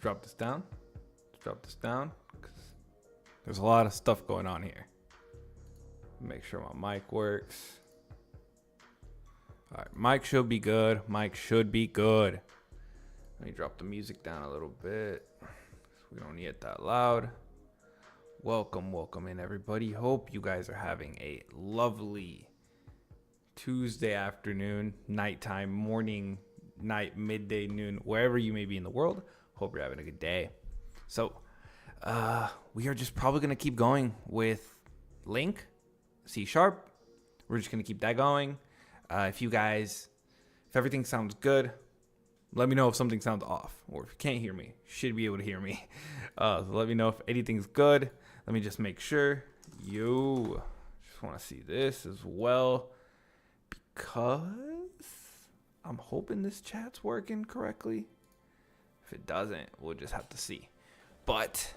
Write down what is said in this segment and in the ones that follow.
drop this down. Let's drop this down. There's a lot of stuff going on here. Make sure my mic works. All right, mic should be good. Mic should be good. Let me drop the music down a little bit. We don't need it that loud. Welcome in everybody. Hope you guys are having a lovely Tuesday afternoon, nighttime, morning, night, midday, noon, wherever you may be in the world. Hope you're having a good day. So we are just probably going to keep going with LINQ, C#. We're just going to keep that going. If everything sounds good, let me know if something sounds off, or if you can't hear me, you should be able to hear me. So let me know if anything's good. Let me just make sure. Just want to see this as well, because I'm hoping this chat's working correctly. If it doesn't, we'll just have to see. But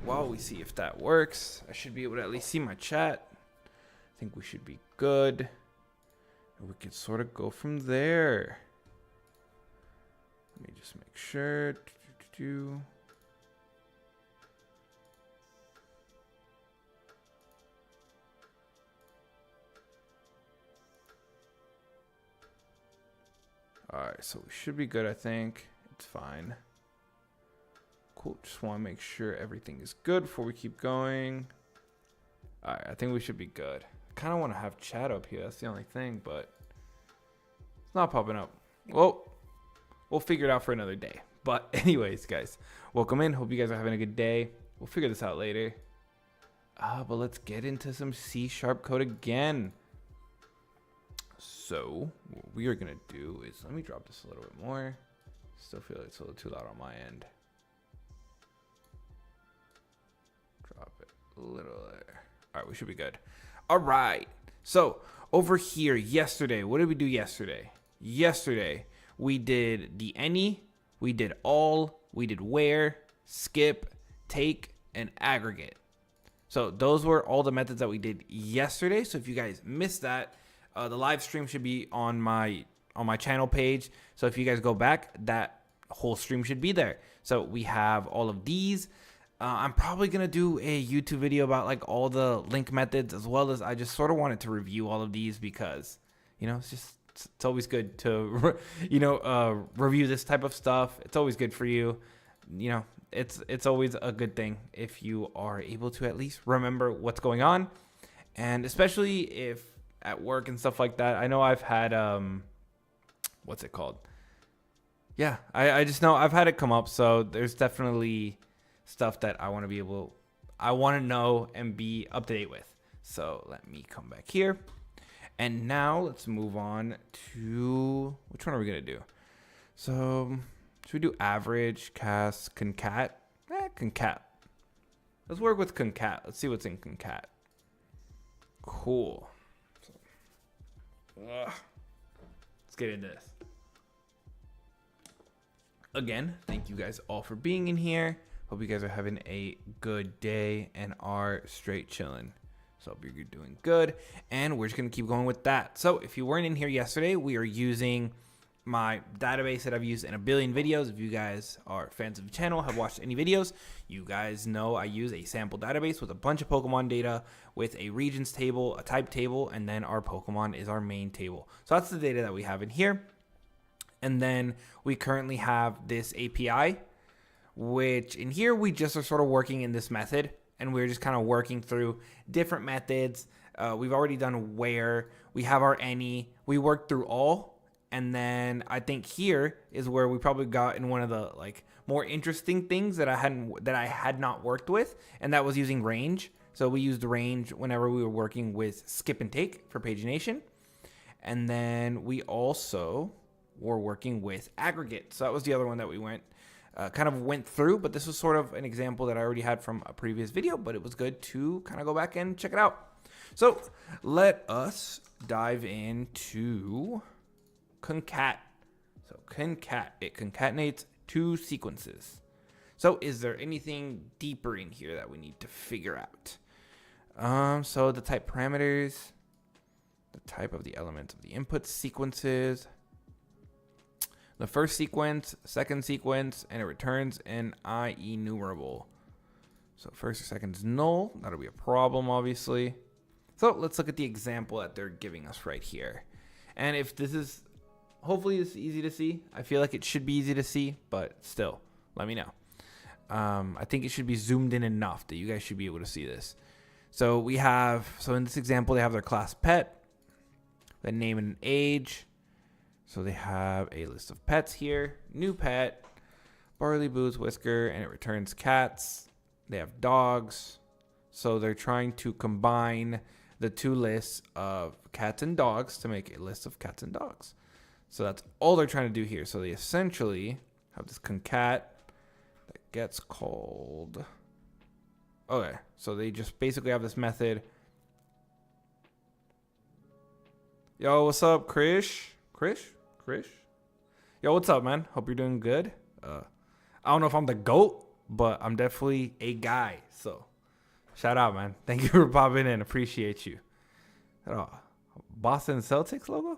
while we see if that works, I should be able to at least see my chat. I think we should be good. And we can sort of go from there. Let me just make sure. All right, so we should be good, I think. It's fine. Cool, just want to make sure everything is good before we keep going. All right, I think we should be good. I kind of want to have chat up here. That's the only thing, but it's not popping up. Well, we'll figure it out for another day. But anyways, guys, welcome in. Hope you guys are having a good day. We'll figure this out later. But let's get into some C# code again. So what we are going to do is, let me drop this a little bit more. Still feel like it's a little too loud on my end. Drop it a little there. All right, we should be good. All right. So over here yesterday, what did we do yesterday? Yesterday, we did the any, we did all, we did where, skip, take, and aggregate. So those were all the methods that we did yesterday. So if you guys missed that, the live stream should be on my channel page. So if you guys go back, that whole stream should be there. So we have all of these. I'm probably going to do a YouTube video about like all the LINQ methods, as well as I just sort of wanted to review all of these because, it's always good to, review this type of stuff. It's always good for you. It's always a good thing if you are able to at least remember what's going on. And especially if at work and stuff like that. I know I've had, what's it called? Yeah, I just know I've had it come up. So there's definitely stuff that I want to know and be up to date with. So let me come back here. And now let's move on to, which one are we going to do? So should we do average, cast, concat? Concat. Let's work with concat. Let's see what's in concat. Cool. Let's get into this. Again, thank you guys all for being in here. Hope you guys are having a good day and are straight chilling. So hope you're doing good. And we're just going to keep going with that. So if you weren't in here yesterday, we are using my database that I've used in a billion videos. If you guys are fans of the channel, have watched any videos, you guys know I use a sample database with a bunch of Pokemon data with a regions table, a type table, and then our Pokemon is our main table. So that's the data that we have in here. And then we currently have this API, which in here we just are sort of working in this method, and we're just kind of working through different methods. We've already done where, we have our any, we worked through all. And then I think here is where we probably got in one of the like more interesting things that I had not worked with, and that was using range. So we used range whenever we were working with skip and take for pagination. And then we also were working with aggregate. So that was the other one that we kind of went through, but this was sort of an example that I already had from a previous video, but it was good to kind of go back and check it out. So let us dive into concat. So concat, it concatenates two sequences. So is there anything deeper in here that we need to figure out? So the type parameters, the type of the elements of the input sequences, the first sequence, second sequence, and it returns an I enumerable. So first or second is null. That'll be a problem, obviously. So let's look at the example that they're giving us right here. And if this is, hopefully it's easy to see. I feel like it should be easy to see, but still, let me know. I think it should be zoomed in enough that you guys should be able to see this. So in this example, they have their class pet, the name and age. So they have a list of pets here. New pet, Barley Boots, Whisker, and it returns cats. They have dogs. So they're trying to combine the two lists of cats and dogs to make a list of cats and dogs. So that's all they're trying to do here. So they essentially have this concat that gets called. Okay, so they just basically have this method. Yo, what's up, Krish? Krish? Yo, what's up, man? Hope you're doing good. I don't know if I'm the GOAT, but I'm definitely a guy. So shout out, man. Thank you for popping in. Appreciate you. Oh, Boston Celtics logo?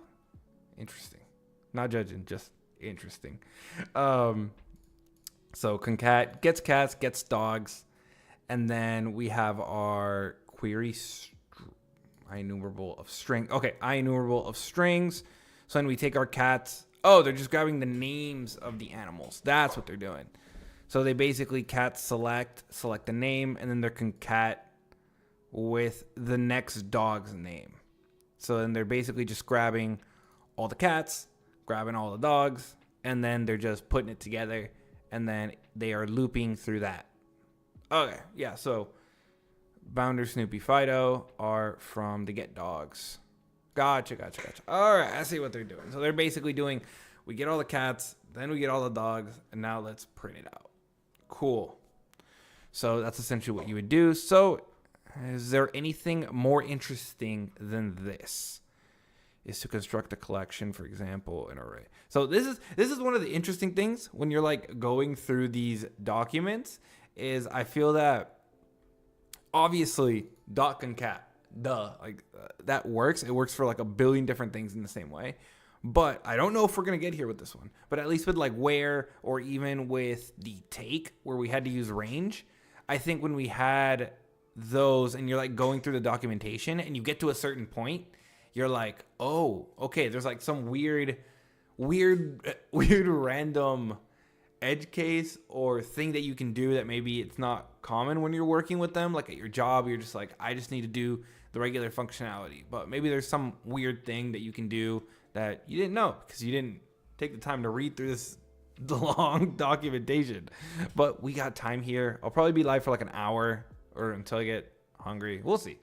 Interesting. Not judging, just interesting. So concat gets cats, gets dogs. And then we have our query IEnumerable of string. Okay, IEnumerable of strings. So then we take our cats. Oh, they're just grabbing the names of the animals. That's what they're doing. So they basically cat select the name, and then they're concat with the next dog's name. So then they're basically just grabbing all the cats, grabbing all the dogs, and then they're just putting it together, and then they are looping through that. Okay, yeah, so Bounder, Snoopy, Fido are from the get dogs. Gotcha. All right, I see what they're doing. So they're basically doing, we get all the cats, then we get all the dogs, and now let's print it out. Cool. So that's essentially what you would do. So is there anything more interesting than this? Is to construct a collection, for example, an array. So this is one of the interesting things when you're like going through these documents is I feel that obviously .concat, that works. It works for like a billion different things in the same way. But I don't know if we're going to get here with this one. But at least with like where, or even with the take where we had to use range, I think when we had those and you're like going through the documentation and you get to a certain point, you're like, oh, okay, there's like some weird random edge case or thing that you can do that maybe it's not common when you're working with them. Like at your job, you're just like, I just need to do the regular functionality. But maybe there's some weird thing that you can do that you didn't know because you didn't take the time to read through the long documentation. But we got time here. I'll probably be live for like an hour or until I get hungry. We'll see.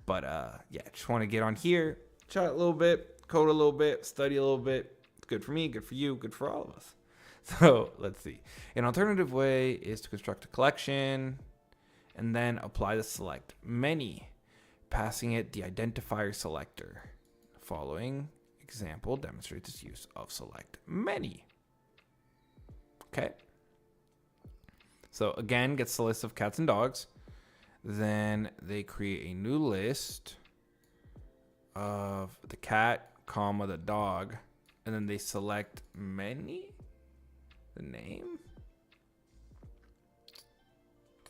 But yeah, just want to get on here, chat a little bit, code a little bit, study a little bit. It's good for me, good for you, good for all of us. So let's see. An alternative way is to construct a collection and then apply the select many, passing it the identifier selector. Following example demonstrates its use of select many. Okay. So again, gets the list of cats and dogs. Then they create a new list of the cat, comma, the dog, and then they select many. The name?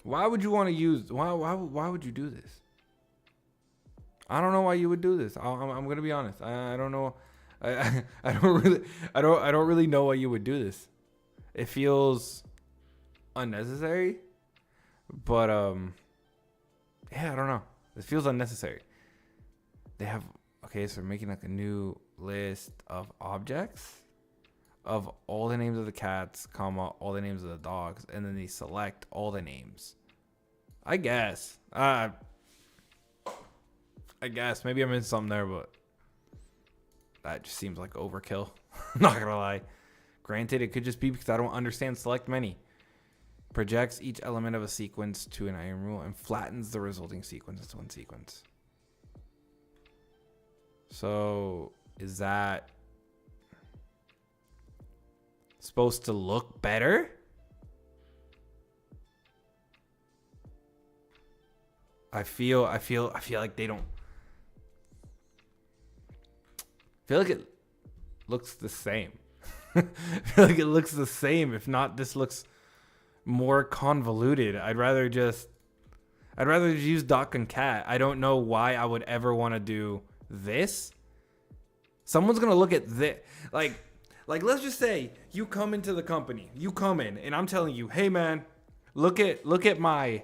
Why would you want to use? Why would you do this? I don't know why you would do this. I'm gonna be honest. I don't know. I don't really know why you would do this. It feels unnecessary, but yeah, I don't know. It feels unnecessary. They have so they're making like a new list of objects of all the names of the cats, comma, all the names of the dogs, and then they select all the names. I guess. I guess. Maybe I'm in something there, but that just seems like overkill. Not gonna lie. Granted, it could just be because I don't understand select many. Projects each element of a sequence to an iron rule and flattens the resulting sequence as one sequence. So, is that supposed to look better? I feel like they don't. I feel like it looks the same. feel like it looks the same. If not, this looks more convoluted. I'd rather just use .concat. I don't know why I would ever want to do this. Someone's gonna look at this, like let's just say you come into the company, you come in, and I'm telling you, hey man, look at my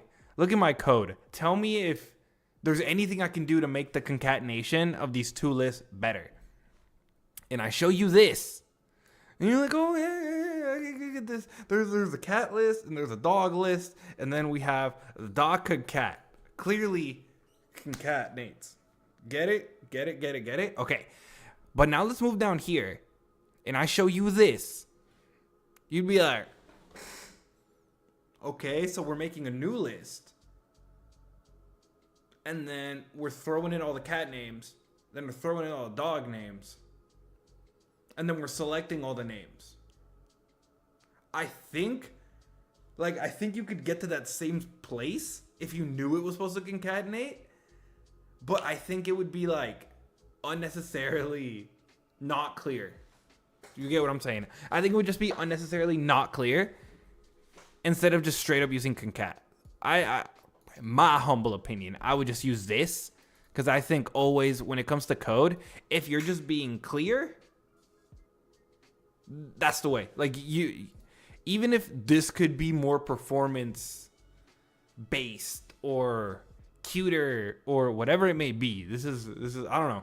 code. Tell me if there's anything I can do to make the concatenation of these two lists better. And I show you this, and you're like, oh yeah, I get this. There's a cat list and there's a dog list, and then we have the dog concat. Clearly concatenates. Get it? Okay. But now let's move down here, and I show you this. You'd be like, okay, so we're making a new list, and then we're throwing in all the cat names, then we're throwing in all the dog names, and then we're selecting all the names. I think you could get to that same place if you knew it was supposed to concatenate, but I think it would be like unnecessarily not clear. You get what I'm saying? I think it would just be unnecessarily not clear instead of just straight up using concat. I my humble opinion, I would just use this, because I think always when it comes to code, if you're just being clear, that's the way. Like, you, even if this could be more performance based or cuter or whatever it may be, this is I don't know.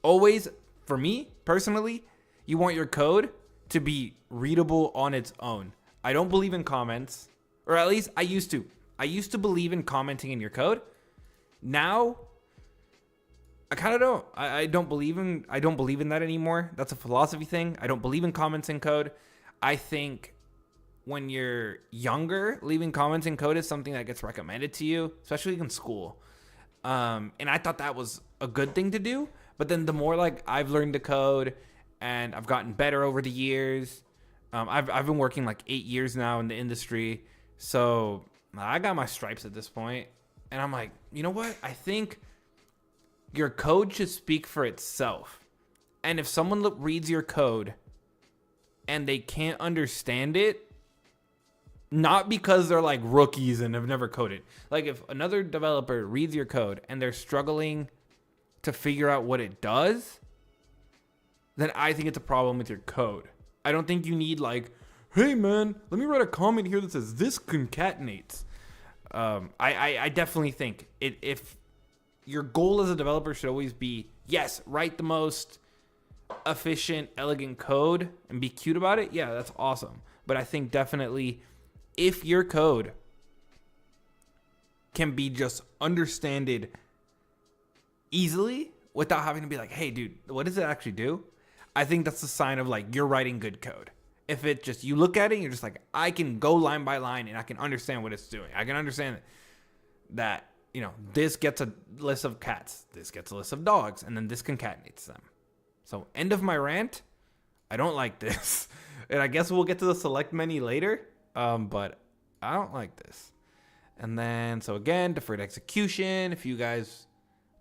Always, for me personally, you want your code to be readable on its own. I don't believe in comments, or at least I used to. I used to believe in commenting in your code. Now, I kind of don't. I don't believe in that anymore. That's a philosophy thing. I don't believe in comments in code. I think when you're younger, leaving comments in code is something that gets recommended to you, especially in school. And I thought that was a good thing to do. But then the more like I've learned to code and I've gotten better over the years, I've been working like 8 years now in the industry. So I got my stripes at this point. And I'm like, you know what? I think your code should speak for itself. And if someone reads your code and they can't understand it, not because they're like rookies and have never coded. Like if another developer reads your code and they're struggling to figure out what it does, then I think it's a problem with your code. I don't think you need like, hey man, let me write a comment here that says this concatenates. I definitely think if your goal as a developer should always be, yes, write the most efficient, elegant code and be cute about it. Yeah, that's awesome. But I think definitely if your code can be just understood easily without having to be like, hey dude, what does it actually do? I think that's a sign of like you're writing good code. If it just, you look at it and you're just like, I can go line by line and I can understand what it's doing. I can understand that, you know, this gets a list of cats, this gets a list of dogs, and then this concatenates them. So end of my rant. I don't like this. And I guess we'll get to the select menu later. But I don't like this. And then, so again, deferred execution. If you guys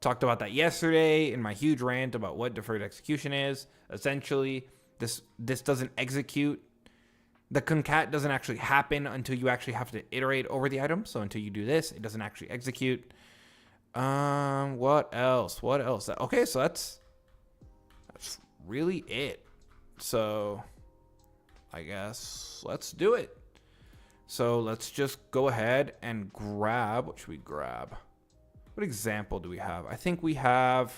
talked about that yesterday in my huge rant about what deferred execution is, essentially this doesn't execute. The concat doesn't actually happen until you actually have to iterate over the item. So until you do this, it doesn't actually execute. What else? Okay, so that's really it. So I guess let's do it. So let's just go ahead and grab, what should we grab? What example do we have? I think we have,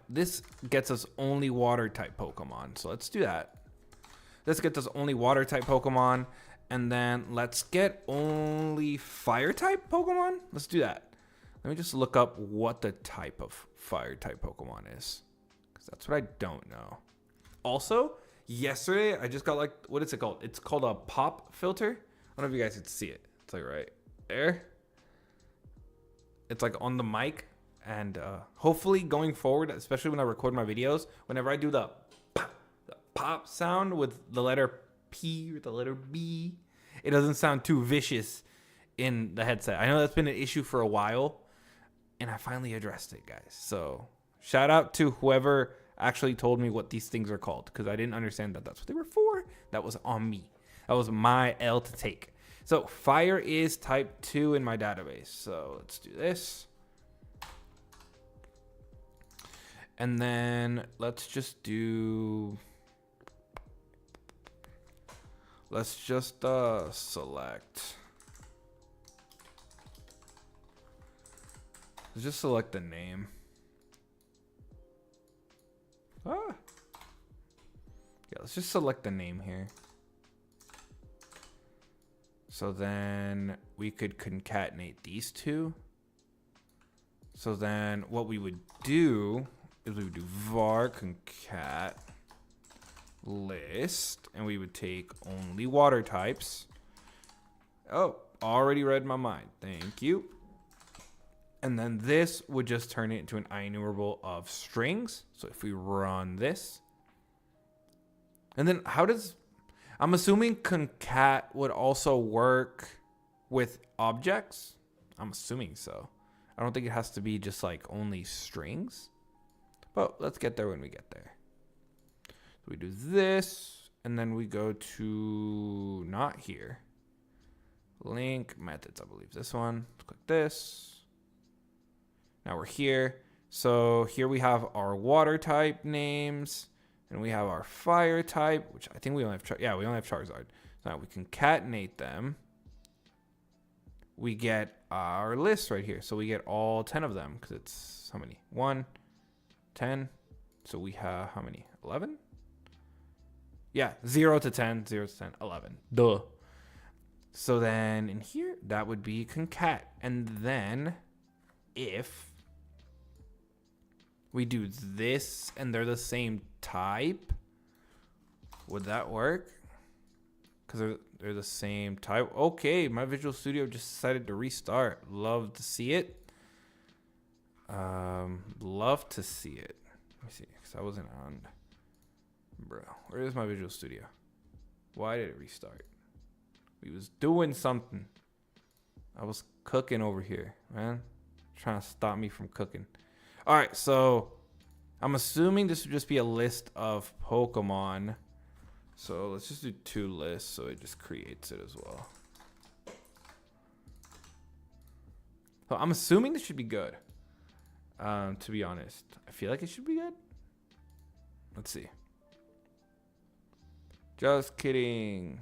this gets us only water type Pokemon. So let's do that. This gets us only water type Pokemon. And then let's get only fire type Pokemon. Let's do that. Let me just look up what the type of fire type Pokemon is, because that's what I don't know. Also, yesterday I just got like, what is it called? It's called a pop filter. I don't know if you guys can see it. It's like right there. It's like on the mic. And hopefully going forward, especially when I record my videos, whenever I do the pop sound with the letter P or the letter B, it doesn't sound too vicious in the headset. I know that's been an issue for a while, and I finally addressed it, guys. So shout out to whoever actually told me what these things are called, because I didn't understand that that's what they were for. That was on me. That was my L to take. So fire is type 2 in my database. So let's do this. And then let's just select. Let's just select the name. Yeah, let's just select the name here. So then we could concatenate these two. So then what we would do is we would do var concat list, and we would take only water types. Oh, already read my mind. Thank you. And then this would just turn it into an IEnumerable of strings. So if we run this, and then I'm assuming concat would also work with objects. I'm assuming so. I don't think it has to be just like only strings, but let's get there when we get there. So we do this, and then we go to not here. LINQ methods, I believe this one. Let's click this. Now we're here. So here we have our water type names, and we have our fire type, which I think we only have. We only have Charizard. So now we concatenate them. We get our list right here. So we get all 10 of them, because it's how many? 1, 10. So we have how many? 11? Yeah, 0 to 10, 0 to 10, 11. Duh. So then in here, that would be concat. And then if we do this and they're the same type, would that work? Because they're the same type. Okay, my Visual Studio just decided to restart. Love to see it. Love to see it. Let me see, because I wasn't on. Bro, where is my Visual Studio? Why did it restart? We was doing something. I was cooking over here, man. Trying to stop me from cooking. All right, so I'm assuming this would just be a list of Pokemon. So let's just do 2 lists, so it just creates it as well. So I'm assuming this should be good. To be honest, I feel like it should be good. Let's see. Just kidding.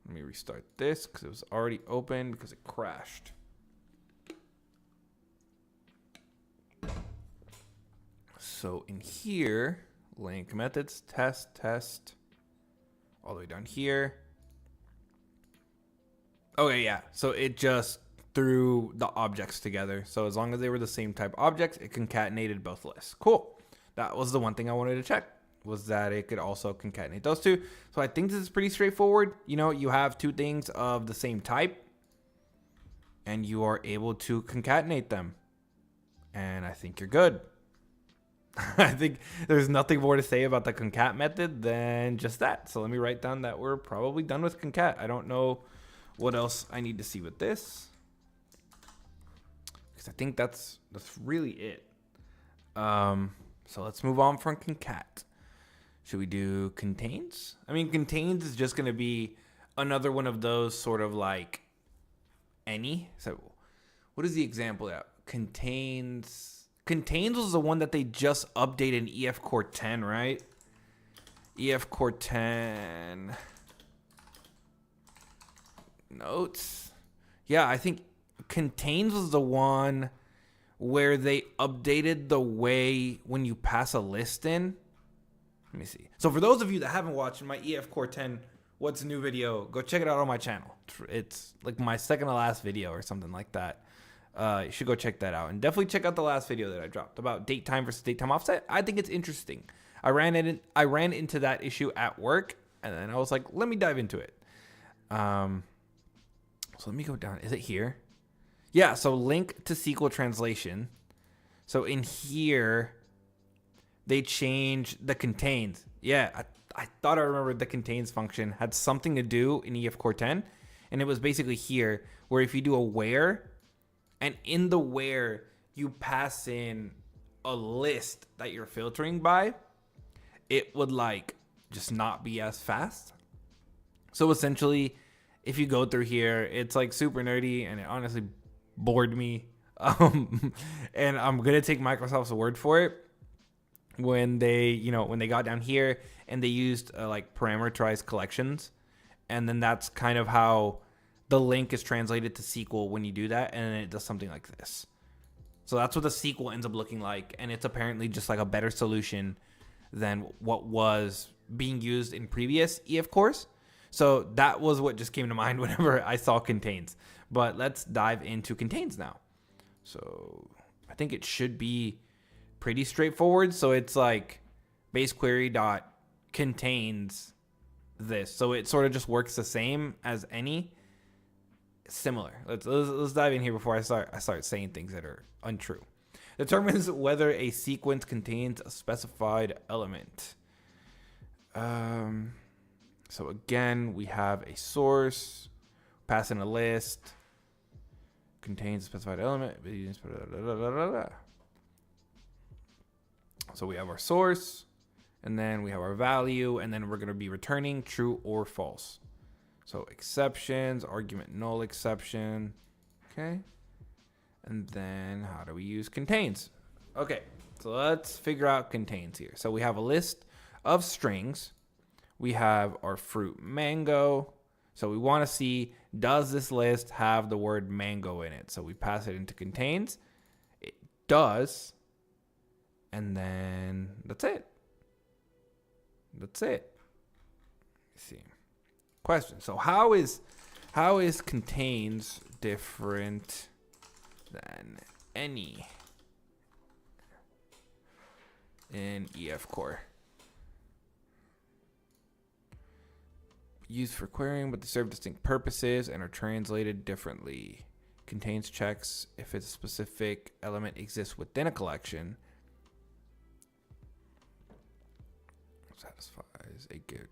Let me restart this because it was already open because it crashed. So in here, LINQ methods, test, all the way down here. Okay, yeah. So it just threw the objects together. So as long as they were the same type objects, it concatenated both lists. Cool. That was the one thing I wanted to check, was that it could also concatenate those two. So I think this is pretty straightforward. You know, you have 2 things of the same type, and you are able to concatenate them. And I think you're good. I think there's nothing more to say about the concat method than just that. So let me write down that we're probably done with concat. I don't know what else I need to see with this, because I think that's really it. So let's move on from concat. Should we do contains? I mean, contains is just going to be another one of those sort of like any. So what is the example that contains? Contains was the one that they just updated in EF Core 10, right? EF Core 10 notes. Yeah, I think contains was the one where they updated the way when you pass a list in. Let me see. So for those of you that haven't watched my EF Core 10 What's New video, go check it out on my channel. It's like my second to last video or something like that. You should go check that out, and definitely check out the last video that I dropped about date time versus date time offset. I think it's interesting. I ran into that issue at work, and then I was like, let me dive into it. So let me go down. Is it here? Yeah. So LINQ to SQL translation. So in here, they changed the contains. Yeah, I thought I remembered the contains function had something to do in EF Core 10, and it was basically here where if you do a where. And in the where, you pass in a list that you're filtering by. it would like just not be as fast. So essentially, if you go through here, it's like super nerdy and it honestly bored me. And I'm gonna take Microsoft's word for it when they got down here and they used like parameterized collections, and then that's kind of how the LINQ is translated to SQL when you do that, and it does something like this. So that's what the SQL ends up looking like, and it's apparently just like a better solution than what was being used in previous EF cores. So that was what just came to mind whenever I saw contains. But let's dive into contains now. So I think it should be pretty straightforward. So it's like base query dot contains this. So it sort of just works the same as any. Similar. Let's dive in here before I start saying things that are untrue. Determines whether a sequence contains a specified element. So again, we have a source, pass in a list, contains a specified element. So we have our source, and then we have our value, and then we're going to be returning true or false. So exceptions, argument null exception, okay? And then how do we use contains? Okay, so let's figure out contains here. So we have a list of strings. We have our fruit mango. So we want to see, does this list have the word mango in it? So we pass it into contains. It does. And then that's it. That's it. Let's see. Question. So how is contains different than any in EF core? Used for querying, but they serve distinct purposes and are translated differently. Contains checks if a specific element exists within a collection.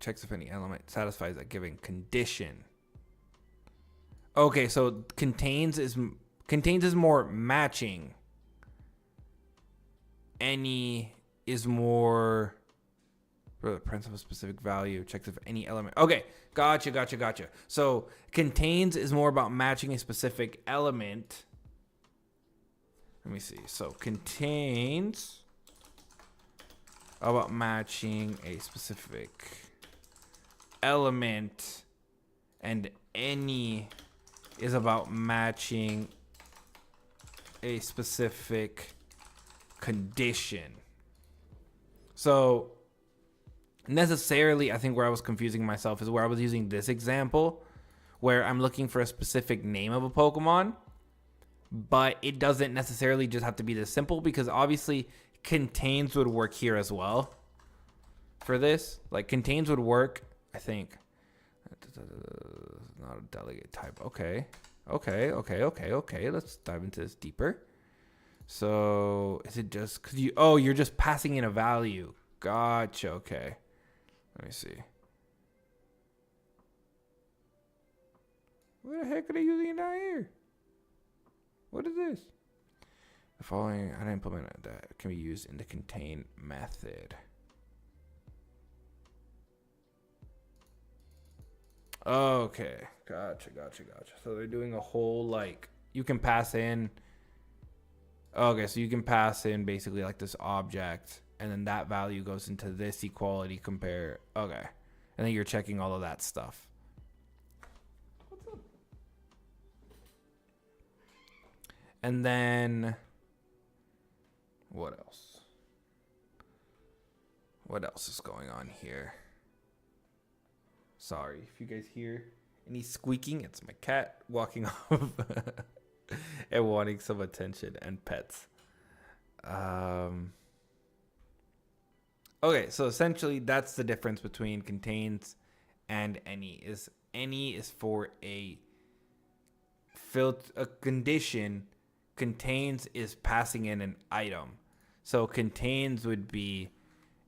Checks if any element satisfies a given condition. Okay, so contains is more matching. Any is more principal specific value. Checks if any element. Okay, gotcha. So contains is more about matching a specific element. Let me see. So contains about matching a specific element, and any is about matching a specific condition. So necessarily, I think where I was confusing myself is where I was using this example where I'm looking for a specific name of a Pokemon, but it doesn't necessarily just have to be this simple, because obviously contains would work here as well for this. Like contains would work, I think. Not a delegate type. Okay. Let's dive into this deeper. So is it just because you're just passing in a value? Gotcha. Okay. Let me see. What the heck are they using down here? What is this? The following unimplemented that can be used in the contain method. Okay, gotcha. So they're doing a whole, like, you can pass in. Okay, so you can pass in basically like this object, and then that value goes into this equality compare. Okay, and then you're checking all of that stuff. What's up? And then what else? What else is going on here? Sorry if you guys hear any squeaking. It's my cat walking off and wanting some attention and pets. Okay, so essentially that's the difference between contains and any. Any is for a condition. Contains is passing in an item. So contains would be,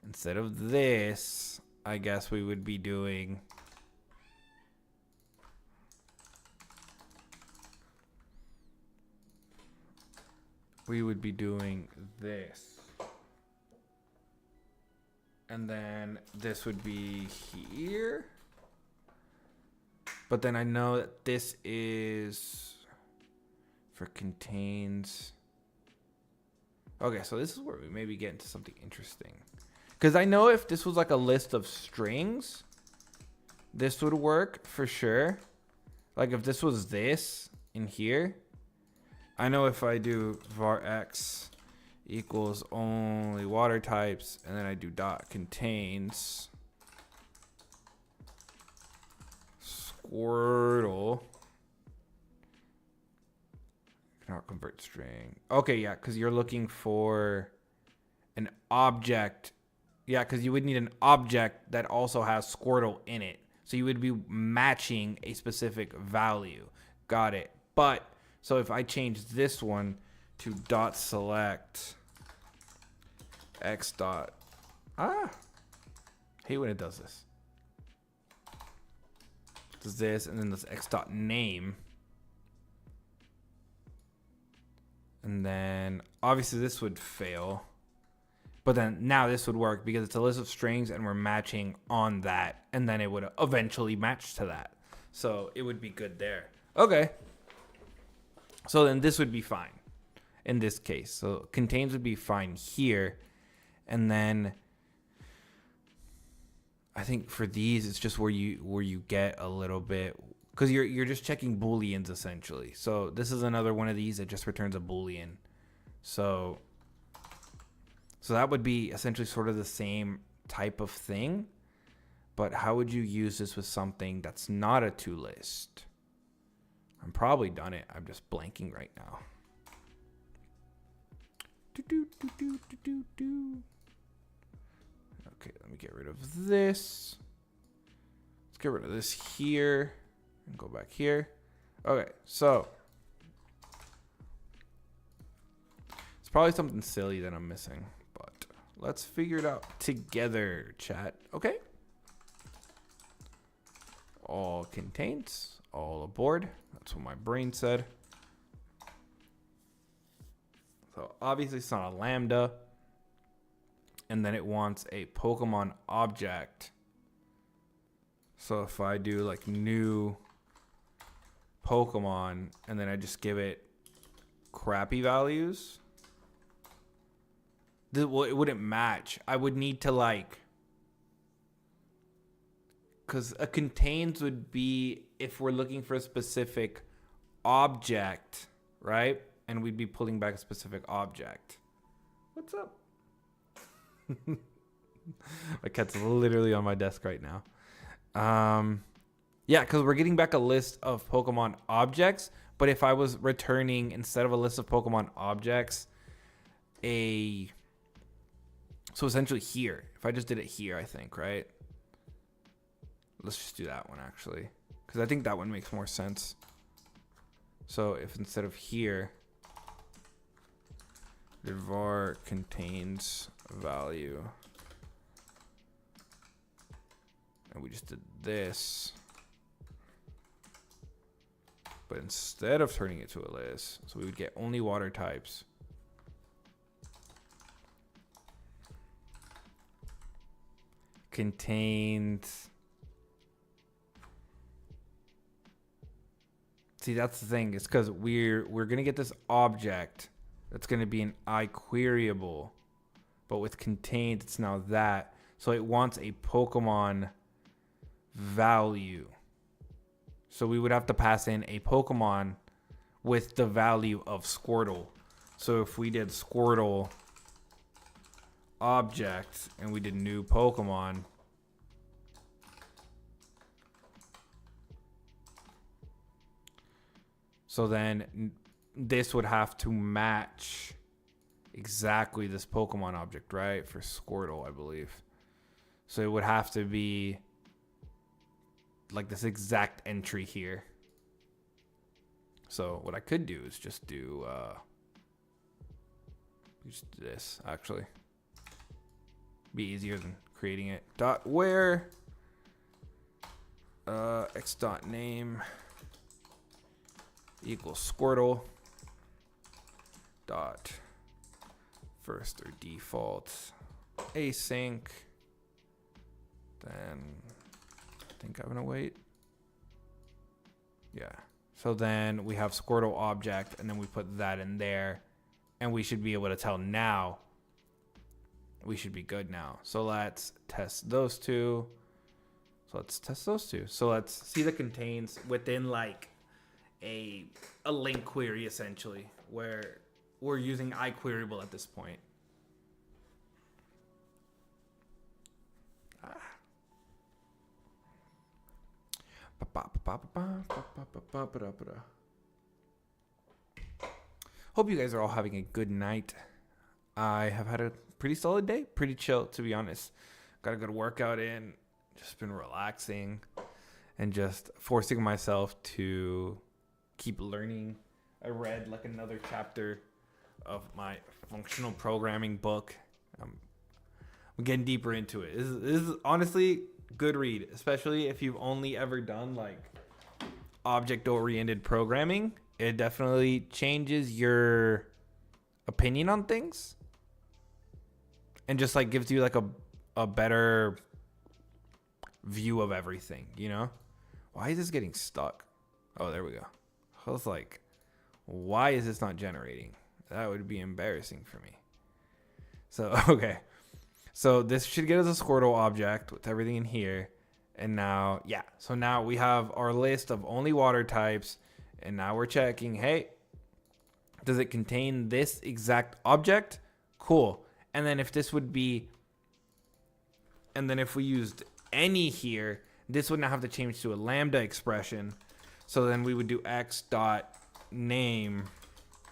instead of this, I guess we would be doing this. And then this would be here. But then I know that this is for contains. Okay, so this is where we maybe get into something interesting. Because I know if this was like a list of strings, this would work for sure. Like if this was this in here, I know if I do var x equals only water types, and then I do dot contains Squirtle. Cannot convert string. Okay, yeah, because you're looking for an object. Yeah, because you would need an object that also has Squirtle in it. So you would be matching a specific value. Got it. But, so if I change this one to dot select x dot, hate when it does this. Does this, and then this x dot name. And then obviously this would fail. But then now this would work because it's a list of strings and we're matching on that. And then it would eventually match to that. So it would be good there. Okay. So then this would be fine in this case. So contains would be fine here. And then I think for these, it's just where you get a little bit, because you're just checking booleans essentially. So this is another one of these that just returns a boolean. So that would be essentially sort of the same type of thing. But how would you use this with something that's not a to list? I'm probably done it. I'm just blanking right now. Okay, let me get rid of this. Let's get rid of this here and go back here. Okay, so it's probably something silly that I'm missing, but let's figure it out together, chat. Okay. All contains, all aboard. That's what my brain said. So obviously it's not a lambda. And then it wants a Pokemon object. So if I do like new Pokemon and then I just give it crappy values, well, it wouldn't match. I would need to like, because a contains would be if we're looking for a specific object, right? And we'd be pulling back a specific object. What's up? My cat's literally on my desk right now. Yeah, because we're getting back a list of Pokemon objects. But if I was returning, instead of a list of Pokemon objects, so essentially here. If I just did it here, I think, right? Let's just do that one, actually. Because I think that one makes more sense. So if instead of here, the var contains value, and we just did this, but instead of turning it to a list, so we would get only water types. Contains. See, that's the thing. It's because we're gonna get this object that's gonna be an iQueryable, but with contained, it's now that. So it wants a Pokemon value. So we would have to pass in a Pokemon with the value of Squirtle. So if we did Squirtle object and we did new Pokemon, so then this would have to match exactly this Pokemon object, right? For Squirtle, I believe. So it would have to be like this exact entry here. So what I could do is just do this, actually. Be easier than creating it. Dot where x dot name equals Squirtle dot first or default async Then I think I'm gonna wait. Yeah. So then we have Squirtle object, and then we put that in there, and we should be able to tell now. We should be good now. So let's test those two. So let's test those two. So let's see the contains within like a LINQ query essentially, where we're using iQueryable at this point. Hope you guys are all having a good night. I have had a pretty solid day, pretty chill to be honest. Got a good workout in, just been relaxing and just forcing myself to keep learning. I read like another chapter of my functional programming book. I'm getting deeper into it. This is honestly good read, especially if you've only ever done like object-oriented programming. It definitely changes your opinion on things and just like gives you like a better view of everything, you know? Why is this getting stuck? Oh, there we go. I was like, why is this not generating? That would be embarrassing for me. So, okay. So this should get us a Squirtle object with everything in here. And now, yeah. So now we have our list of only water types. And now we're checking, hey, does it contain this exact object? Cool. And then if this would be, and then if we used any here, this would not have to change to a lambda expression. So then we would do x dot name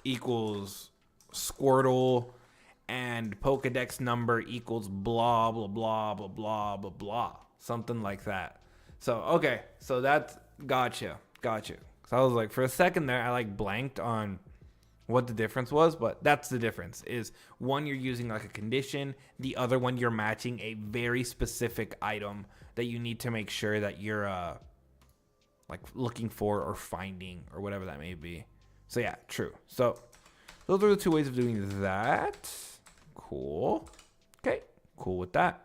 equals Squirtle and Pokedex number equals blah, blah, blah, blah, blah, blah, blah. Something like that. So, okay. So that's gotcha. So I was like, for a second there, I like blanked on what the difference was, but that's the difference. Is one, you're using like a condition. The other one, you're matching a very specific item that you need to make sure that you're like looking for or finding or whatever that may be. So yeah, true. So those are the two ways of doing that. Cool. Okay, cool with that.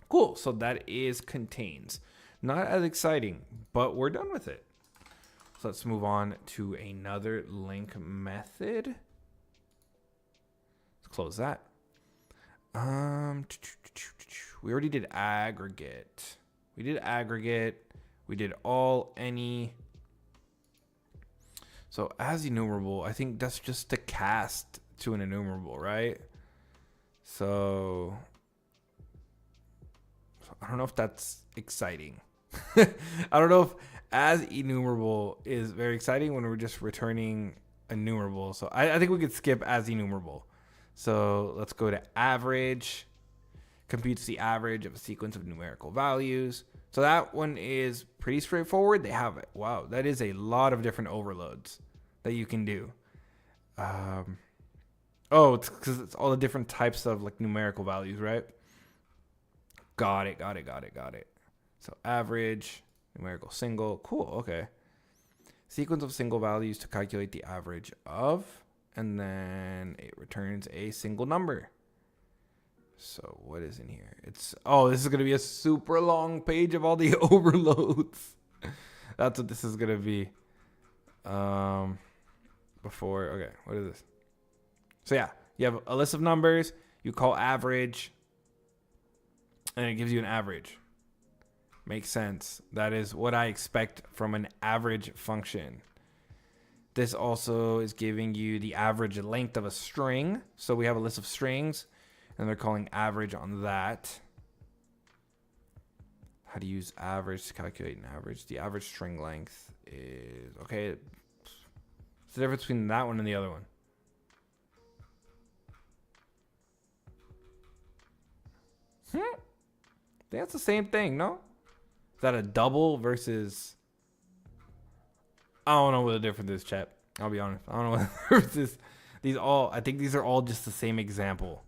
Cool. So that is contains. Not as exciting, but we're done with it. So let's move on to another LINQ method. Let's close that. We already did aggregate. We did all, any. So as enumerable, I think that's just to cast to an enumerable, right? So I don't know if that's exciting. I don't know if as enumerable is very exciting when we're just returning enumerable. So I think we could skip as enumerable. So let's go to average. Computes the average of a sequence of numerical values. So that one is pretty straightforward. They have it. Wow, that is a lot of different overloads that you can do. Oh, it's because it's all the different types of like numerical values, right? Got it. So average, numerical single. Cool, okay. Sequence of single values to calculate the average of, and then it returns a single number. So what is in here? This is going to be a super long page of all the overloads. That's what this is going to be. Okay, what is this? So yeah, you have a list of numbers, you call average, and it gives you an average. Makes sense. That is what I expect from an average function. This also is giving you the average length of a string. So we have a list of strings, and they're calling average on that. How to use average to calculate an average. The average string length is, okay, what's the difference between that one and the other one? I think that's the same thing, no? Is that a double versus... I don't know what the difference is, chat. I'll be honest. I don't know what the difference is. I think these are all just the same example.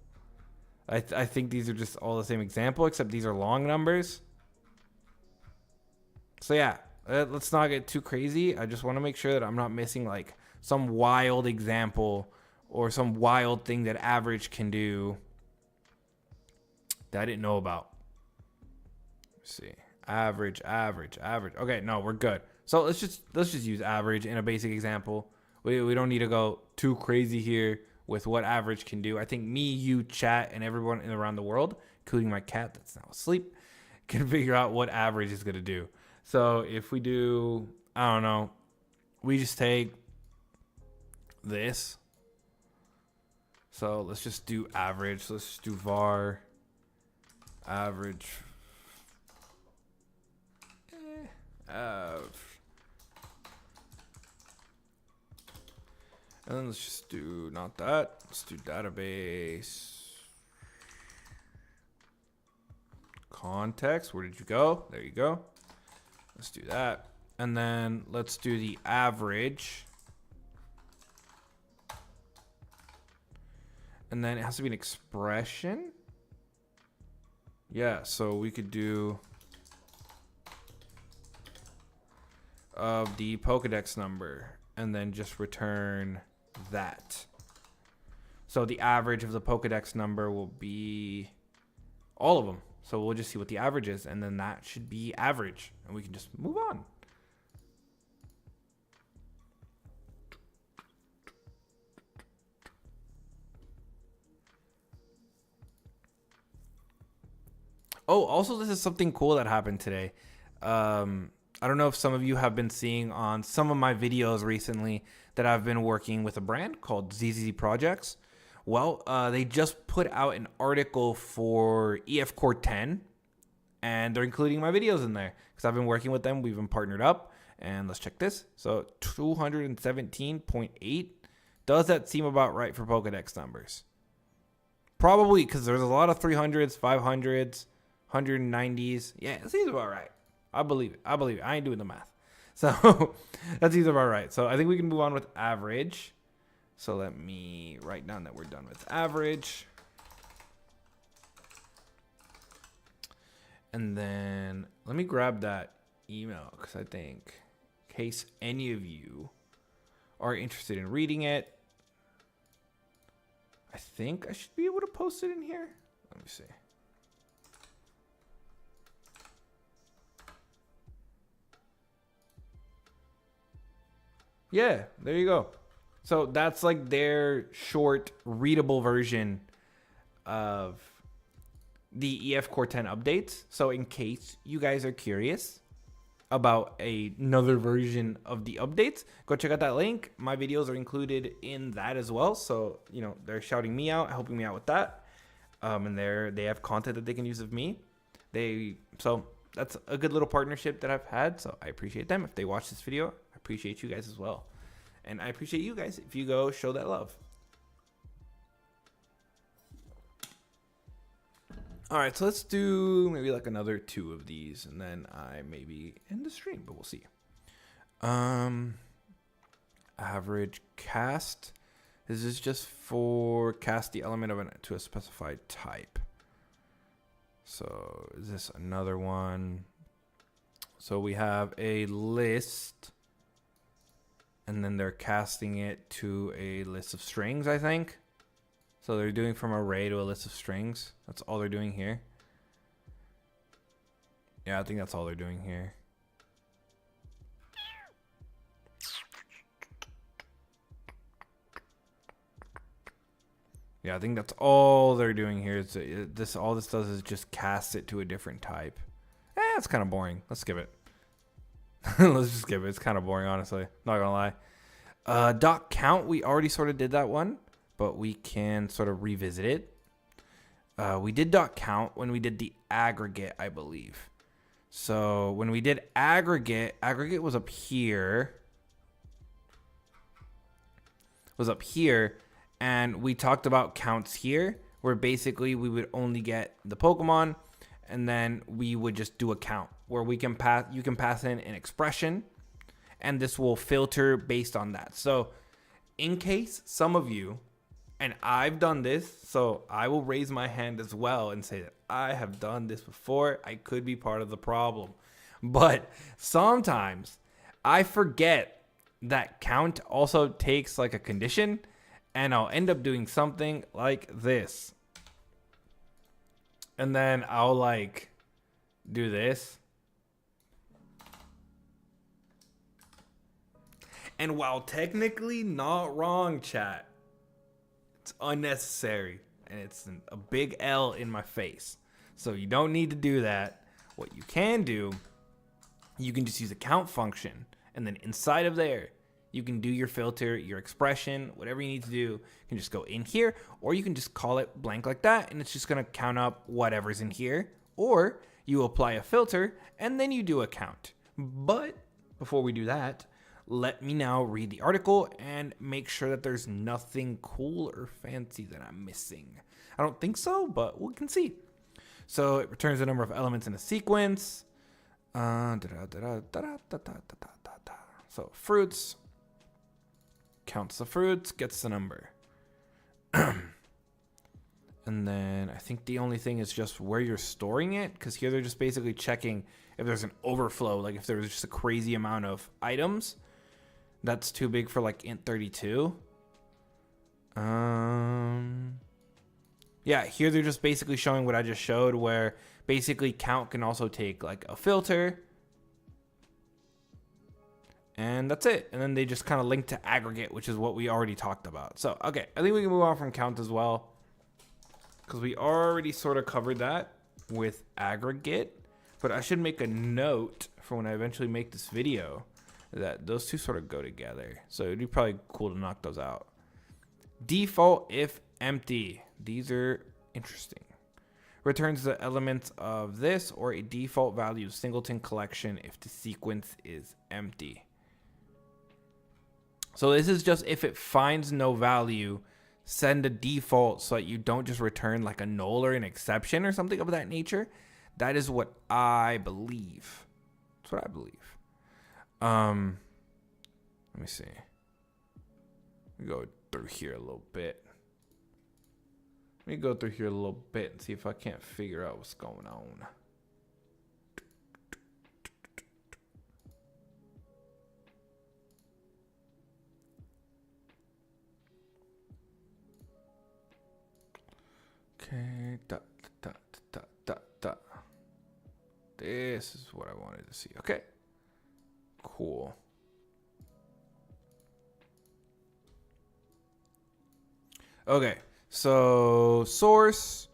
I think these are just all the same example, except these are long numbers. So yeah, let's not get too crazy. I just want to make sure that I'm not missing like some wild example or some wild thing that average can do that I didn't know about. see. Average. Okay, no, we're good. So let's just use average in a basic example. We don't need to go too crazy here with what average can do. I think me, you, chat, and everyone around the world, including my cat that's now asleep, can figure out what average is gonna do. So if we do, I don't know, we just take this. So let's just do average. So let's just do var average. And then let's just do not that. Let's do database context. Where did you go? There you go. Let's do that. And then let's do the average. And then it has to be an expression. Yeah, so we could do of the Pokedex number and then just return that. So the average of the Pokedex number will be all of them. So we'll just see what the average is, and then that should be average, and we can just move on. Oh, also this is something cool that happened today. I don't know if some of you have been seeing on some of my videos recently that I've been working with a brand called ZZZ Projects. Well, they just put out an article for EF Core 10, and they're including my videos in there because I've been working with them. We've been partnered up, and let's check this. So 217.8. Does that seem about right for Pokedex numbers? Probably, because there's a lot of 300s, 500s, 190s. Yeah, it seems about right. I believe it. I ain't doing the math. So that seems about right. So I think we can move on with average. So let me write down that we're done with average. And then let me grab that email because I think in case any of you are interested in reading it, I think I should be able to post it in here. Let me see. Yeah, there you go. So that's like their short readable version of the EF Core 10 updates. So in case you guys are curious about another version of the updates, go check out that link. My videos are included in that as well. So, you know, they're shouting me out, helping me out with that. And they have content that they can use of me. So that's a good little partnership that I've had. So I appreciate them. If they watch this video, I appreciate you guys as well. And I appreciate you guys if you go show that love. All right, so let's do maybe like another 2 of these, and then I maybe end the stream, but we'll see. Average cast. This is just for cast the element of to a specified type. So is this another one? So we have a list, and then they're casting it to a list of strings, I think. So they're doing from array to a list of strings. That's all they're doing here. Yeah, I think that's all they're doing here. Yeah, I think that's all they're doing here. All this does is just cast it to a different type. It's kind of boring. Let's skip it. Let's just skip it. It's kind of boring, honestly. Not gonna lie. Dot count, we already sort of did that one, but we can sort of revisit it. We did dot count when we did the aggregate, I believe. So when we did aggregate was up here. And we talked about counts here, where basically we would only get the Pokemon, and then we would just do a count where you can pass in an expression, and this will filter based on that. So in case some of you, and I've done this, so I will raise my hand as well and say that I have done this before. I could be part of the problem. But sometimes I forget that count also takes like a condition, and I'll end up doing something like this. And then I'll like do this. And while technically not wrong, chat, it's unnecessary. And it's a big L in my face. So you don't need to do that. What you can do, you can just use a count function. And then inside of there, you can do your filter, your expression, whatever you need to do. You can just go in here, or you can just call it blank like that, and it's just going to count up whatever's in here. Or you apply a filter, and then you do a count. But before we do that, let me now read the article and make sure that there's nothing cool or fancy that I'm missing. I don't think so, but we can see. So it returns the number of elements in a sequence. So fruits, counts the fruits, gets the number. And then I think the only thing is just where you're storing it, because here they're just basically checking if there's an overflow, like if there's just a crazy amount of items that's too big for like int 32. Yeah, here they're just basically showing what I just showed, where basically count can also take like a filter. And that's it. And then they just kind of link to aggregate, which is what we already talked about. So, okay, I think we can move on from count as well, because we already sort of covered that with aggregate. But I should make a note for when I eventually make this video that those two sort of go together. So it'd be probably cool to knock those out. Default if empty. These are interesting. Returns the elements of this or a default value singleton collection if the sequence is empty. So this is just if it finds no value, send a default so that you don't just return like a null or an exception or something of that nature. That is what I believe. That's what I believe. Let me see. Let me go through here a little bit. Let me go through here a little bit and see if I can't figure out what's going on. Okay. This is what I wanted to see. Okay. Cool. Okay. So source,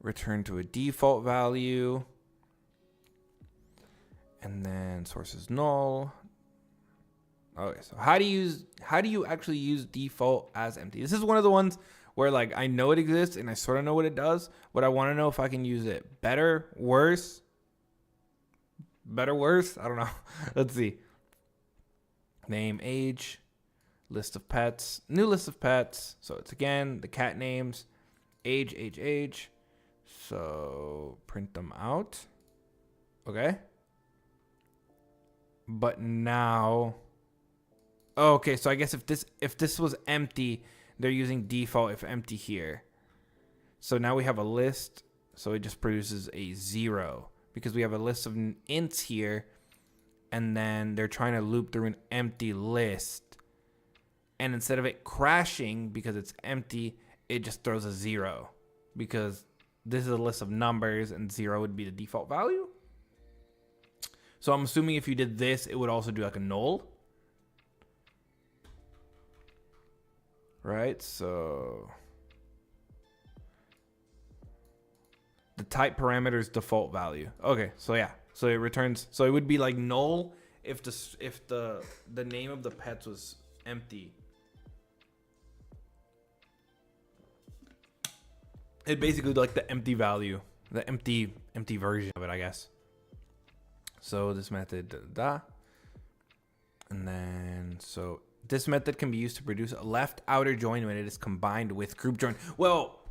return to a default value. And then source is null. Okay, so how do you actually use default as empty? This is one of the ones where like I know it exists and I sort of know what it does, but I want to know if I can use it better, worse. Better, worse? I don't know. Let's see. Name, age, list of pets, new list of pets. So it's again the cat names, age. So print them out. Okay. But now, okay. So I guess if this was empty, they're using default if empty here. So now we have a list. So it just produces a 0 because we have a list of ints here, and then they're trying to loop through an empty list. And instead of it crashing because it's empty, it just throws a 0 because this is a list of numbers and 0 would be the default value. So I'm assuming if you did this, it would also do like a null. Right? So the type parameter is default value. Okay, so yeah. So it returns, so it would be like null if the name of the pets was empty. It basically like the empty value, the empty version of it, I guess. So this method, and then so this method can be used to produce a left outer join when it is combined with group join. Well,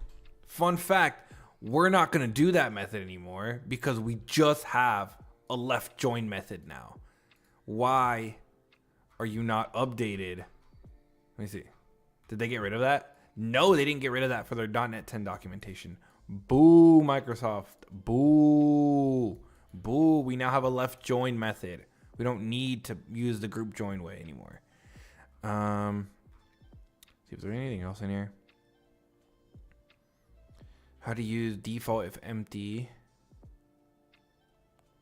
fun fact, we're not going to do that method anymore because we just have a left join method now. Why are you not updated? Let me see. Did they get rid of that? No, they didn't get rid of that for their .NET 10 documentation. Boo, Microsoft. Boo. Boo. We now have a left join method. We don't need to use the group join way anymore. See if there's anything else in here. How to use default if empty.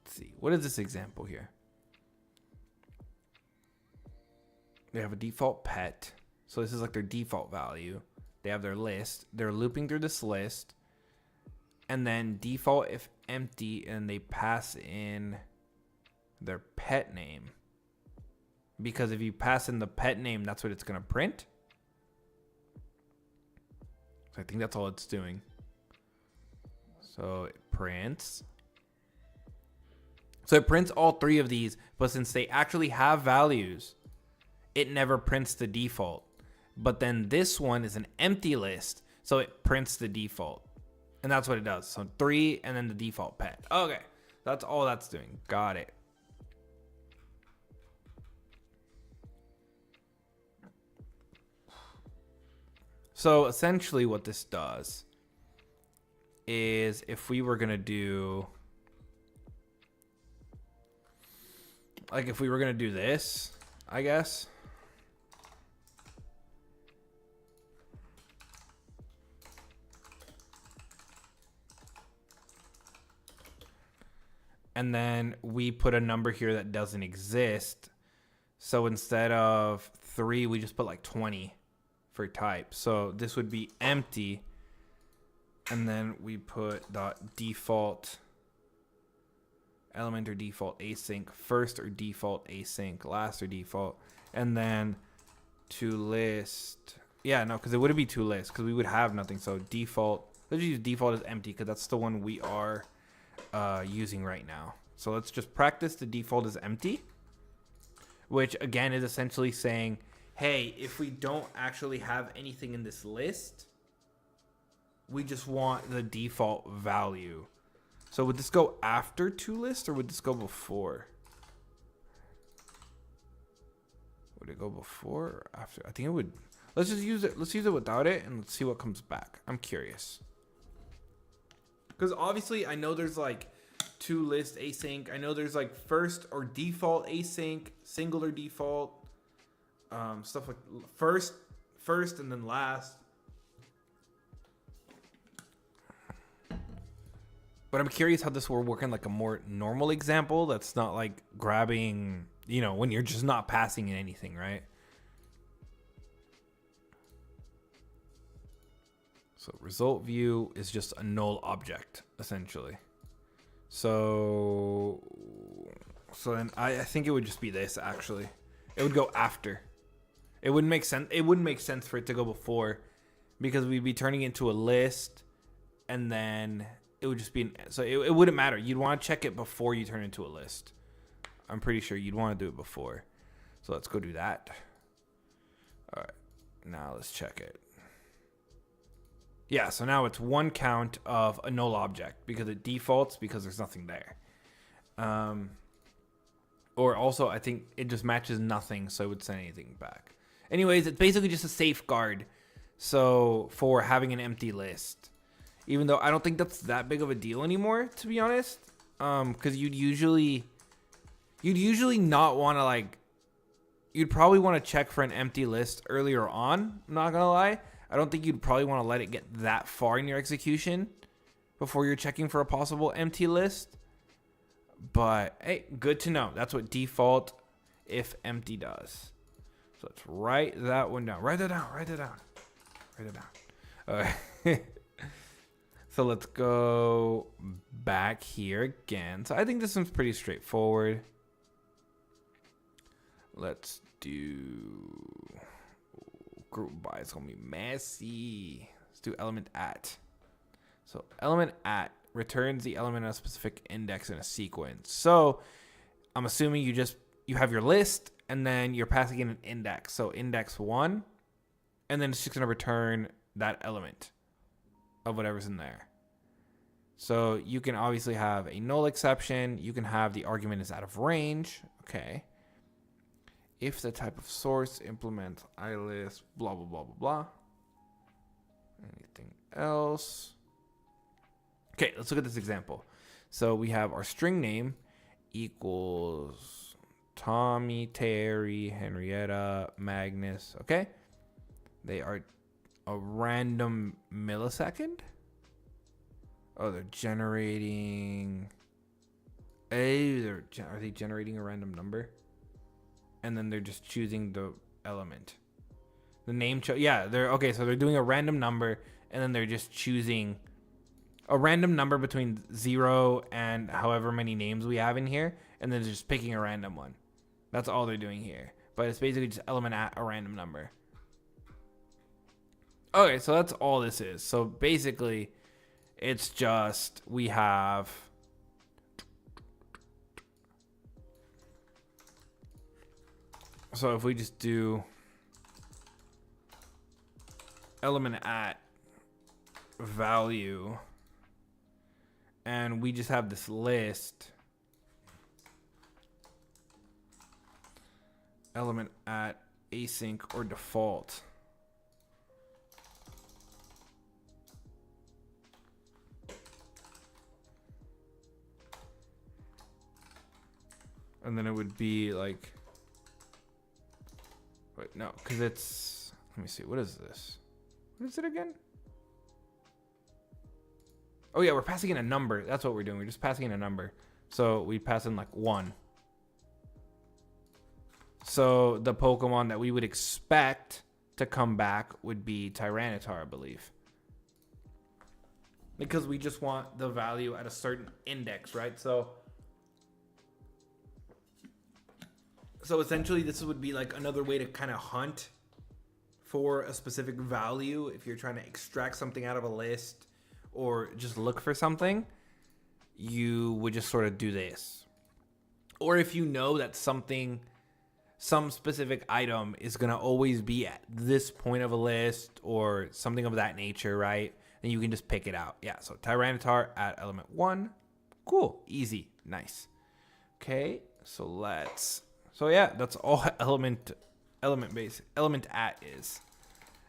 let's see. What is this example here? They have a default pet. So this is like their default value. They have their list. They're looping through this list. And then default if empty, and they pass in their pet name. Because if you pass in the pet name, that's what it's going to print. So I think that's all it's doing. So it prints. So it prints all three of these, but since they actually have values, it never prints the default. But then this one is an empty list, so it prints the default. And that's what it does. So 3 and then the default pet. Okay, that's all that's doing. Got it. So essentially what this does is if we were going to do, like if we were going to do this, I guess. And then we put a number here that doesn't exist. So instead of 3, we just put like 20 for type. So this would be empty. And then we put dot default element or default async first or default async last or default. And then to list. Yeah, no, because it wouldn't be to list because we would have nothing. So default, let's use default as empty because that's the one we are using right now. So let's just practice the default is empty, which again is essentially saying, hey, if we don't actually have anything in this list, we just want the default value. So would this go after toList or would this go before? Would it go before or after? I think it would. Let's just use it. Let's use it without it and let's see what comes back. I'm curious. Because obviously I know there's like toList async. I know there's like first or default async, singular default, stuff like first and then last. But I'm curious how this will work in like a more normal example that's not like grabbing, you know, when you're just not passing in anything, right? So result view is just a null object, essentially. So then I think it would just be this, actually. It would go after. It wouldn't make sense. It wouldn't make sense for it to go before because we'd be turning it into a list and then it would just be, so it wouldn't matter. You'd want to check it before you turn it into a list. I'm pretty sure you'd want to do it before. So let's go do that. All right, now let's check it. Yeah, so now it's one count of a null object because it defaults because there's nothing there. Or also, I think it just matches nothing, so it would send anything back. Anyways, it's basically just a safeguard. So for having an empty list, even though I don't think that's that big of a deal anymore, to be honest, because you'd usually not want to like, you'd probably want to check for an empty list earlier on. I'm not gonna lie. I don't think you'd probably want to let it get that far in your execution before you're checking for a possible empty list. But hey, good to know. That's what default if empty does. So let's write that one down. Write it down. Write it down. Write it down. All right. So let's go back here again. So I think this one's pretty straightforward. Let's do group by. It's gonna be messy. Let's do element at. So element at returns the element of a specific index in a sequence. So I'm assuming you have your list and then you're passing in an index. So index 1, and then it's just gonna return that element of whatever's in there. So you can obviously have a null exception. You can have the argument is out of range. Okay. If the type of source implements ilist, blah, blah, blah, blah, blah. Anything else? Okay, let's look at this example. So we have our string name equals Tommy, Terry, Henrietta, Magnus. Okay. They are a random millisecond. Oh, they're generating Are they generating a random number? And then they're just choosing the element. The name, yeah, they're okay. So they're doing a random number, and then they're just choosing a random number between 0 and however many names we have in here, and then just picking a random one. That's all they're doing here. But it's basically just element at a random number. Okay, so that's all this is. So basically, it's just we have so if we just do element at value, and we just have this list element at async or default. And then it would be like, wait, no, because it's, let me see, what is this? What is it again? Oh yeah, we're passing in a number. That's what we're doing. We're just passing in a number. So we pass in like 1. So the Pokemon that we would expect to come back would be Tyranitar, I believe. Because we just want the value at a certain index, right? So essentially this would be like another way to kind of hunt for a specific value if you're trying to extract something out of a list or just look for something. You would just sort of do this. Or if you know that some specific item is going to always be at this point of a list or something of that nature, right? Then you can just pick it out. Yeah, so Tyranitar at element 1. Cool, easy, nice. Okay, so yeah, that's all element at is.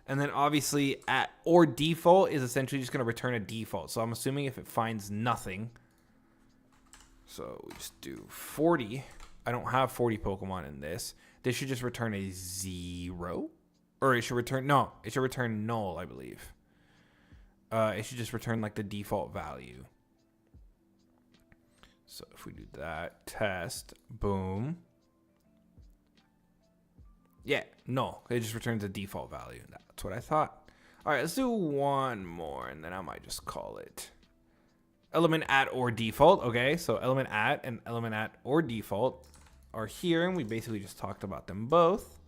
And then obviously at or default is essentially just going to return a default. So I'm assuming if it finds nothing, so we just do 40. I don't have 40 Pokemon in this. This should just return a 0. Or it should return, no, it should return null, I believe. It should just return like the default value. So if we do that, test, boom. Yeah, no, it just returns a default value. That's what I thought. All right, let's do one more, and then I might just call it element at or default. Okay, so element at and element at or default are here, and we basically just talked about them both.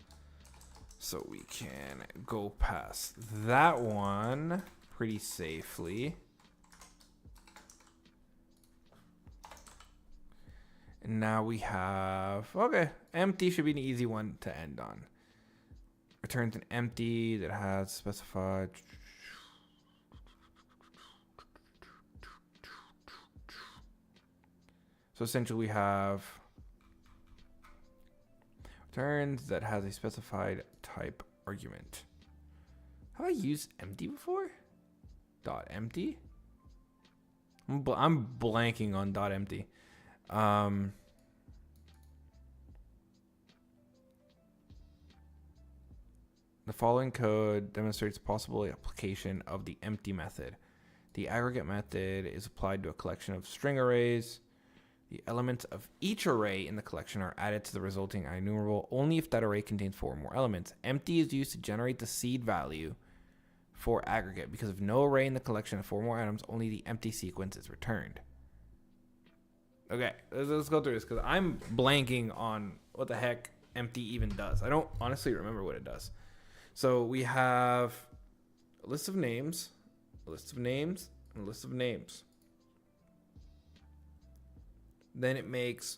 So we can go past that one pretty safely. And now we have, okay, empty should be an easy one to end on. Returns an empty that has specified. So essentially we have returns that has a specified type argument. Have I used empty before? Dot empty? I'm blanking on dot empty. The following code demonstrates possible application of the empty method. The aggregate method is applied to a collection of string arrays. The elements of each array in the collection are added to the resulting enumerable only if that array contains 4 or more elements. Empty is used to generate the seed value for aggregate. Because if no array in the collection of 4 or more items, only the empty sequence is returned. Okay, let's go through this because I'm blanking on what the heck empty even does. I don't honestly remember what it does. So we have a list of names, a list of names, and a list of names. Then it makes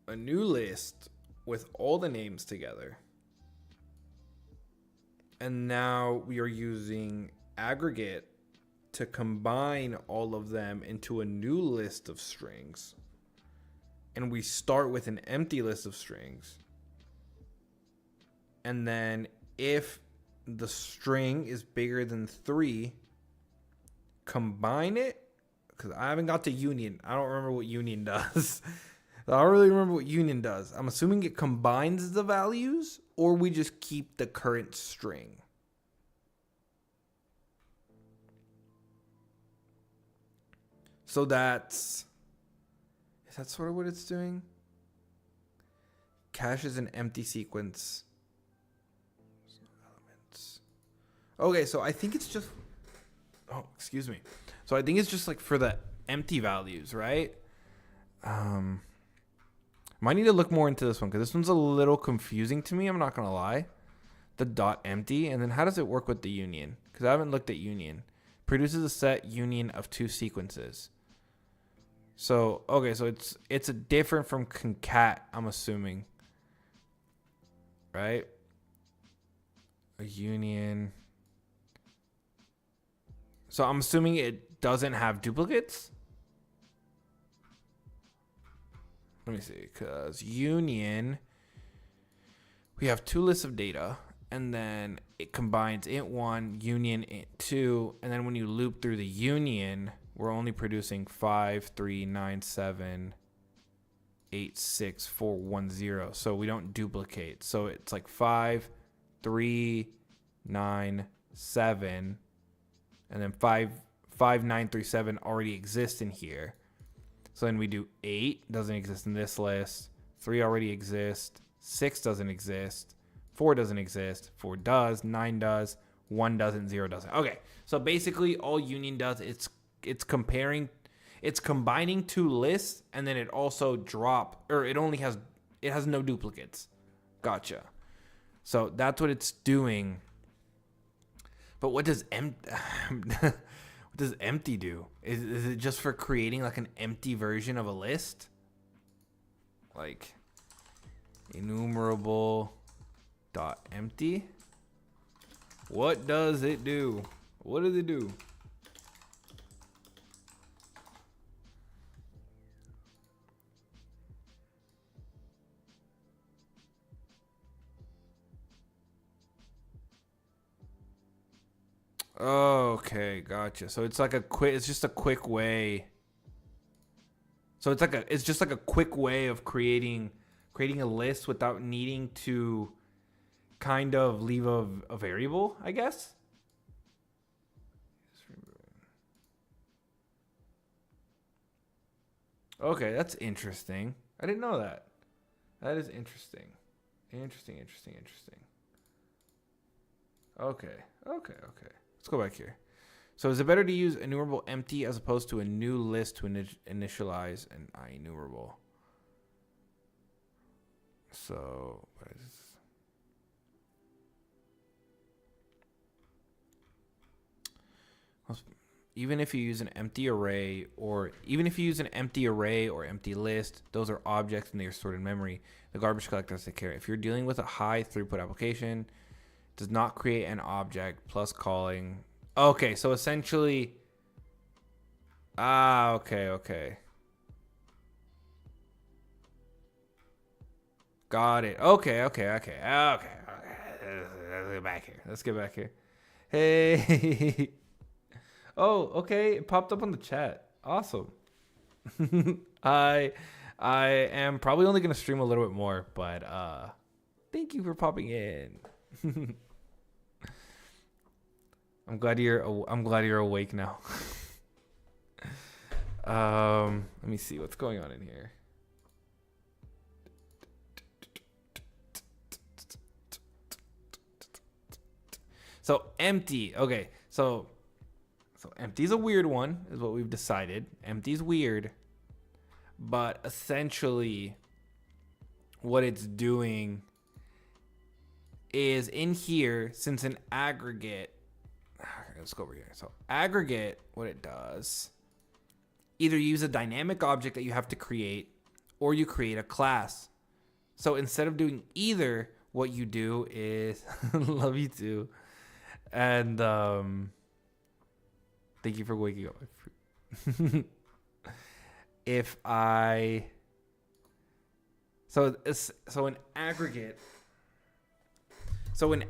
a new list with all the names together. And now we are using aggregate to combine all of them into a new list of strings. And we start with an empty list of strings. And then if the string is bigger than 3, combine it. Because I haven't got to union. I don't remember what union does. I don't really remember what union does. I'm assuming it combines the values, or we just keep the current string. So that's Is that sort of what it's doing? Cache is an empty sequence. Elements. Okay, so I think it's just... Oh, excuse me. So I think it's just like for the empty values, right? Might need to look more into this one because this one's a little confusing to me. I'm not going to lie. The dot empty. And then how does it work with the union? Because I haven't looked at union. Produces a set union of two sequences. So, okay, so it's a different from concat, I'm assuming. Right? A union. So I'm assuming it doesn't have duplicates. Let me see, because union, we have two lists of data, and then it combines int1, union, int2, and then when you loop through the union, we're only producing 5, 3, 9, 7, 8, 6, 4, 1, 0. So we don't duplicate. So it's like 5, 3, 9, 7, and then 5, 9, 3, 7 already exist in here. So then we do 8, doesn't exist in this list. 3 already exists. 6 doesn't exist. 4 doesn't exist. 4 does. 9 does. 1 doesn't. 0 doesn't. Okay. So basically all union does, it's combining two lists, and then it also it has no duplicates. Gotcha. So that's what it's doing. But what does what does empty do? Is it just for creating like an empty version of a list? Like enumerable dot empty? What does it do? What does it do? Okay, gotcha. So it's like it's just a quick way. So it's just like a quick way of creating a list without needing to kind of leave a variable, I guess. Okay, that's interesting. I didn't know that. That is interesting. Interesting. Okay. Let's go back here. So is it better to use enumerable empty as opposed to a new list to initialize an IEnumerable? So what is this? Even if you use an empty array or empty list, those are objects and they are stored in memory. The garbage collector has to take care. If you're dealing with a high throughput application, it does not create an object plus calling. Okay, so essentially, okay. Got it. Okay. Let's get back here. Hey. Oh, okay. It popped up on the chat. Awesome. I am probably only gonna stream a little bit more, but thank you for popping in. I'm glad you're awake now. Let me see what's going on in here. So empty. Okay, so empty's a weird one, is what we've decided. Empty's weird, but essentially, what it's doing is in here, since an aggregate. Let's go over here. So aggregate, what it does, either use a dynamic object that you have to create, or you create a class. So instead of doing either, what you do is love you too, and thank you for waking up. So in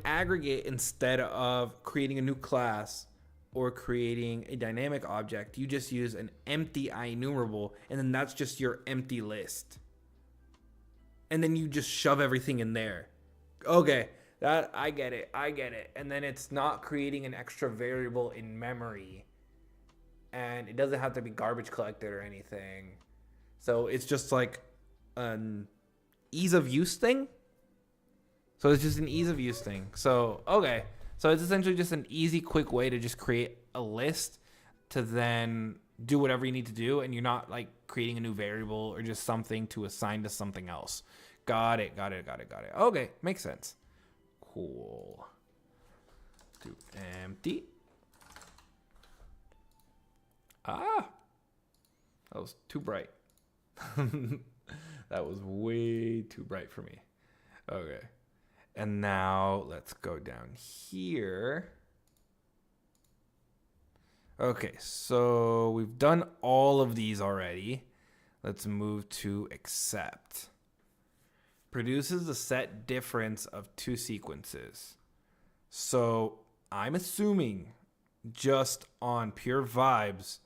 aggregate, instead of creating a new class or creating a dynamic object, you just use an empty IEnumerable, and then that's just your empty list. And then you just shove everything in there. Okay, that I get it. And then it's not creating an extra variable in memory. And it doesn't have to be garbage collected or anything. So it's just like an ease of use thing. So it's just an ease of use thing. So, okay. So it's essentially just an easy, quick way to just create a list to then do whatever you need to do. And you're not like creating a new variable or just something to assign to something else. Got it. Okay. Makes sense. Cool. Do empty. Ah. That was too bright. That was way too bright for me. Okay. And now let's go down here. Okay, so we've done all of these already. Let's move to accept. Produces the set difference of two sequences. So I'm assuming just on pure vibes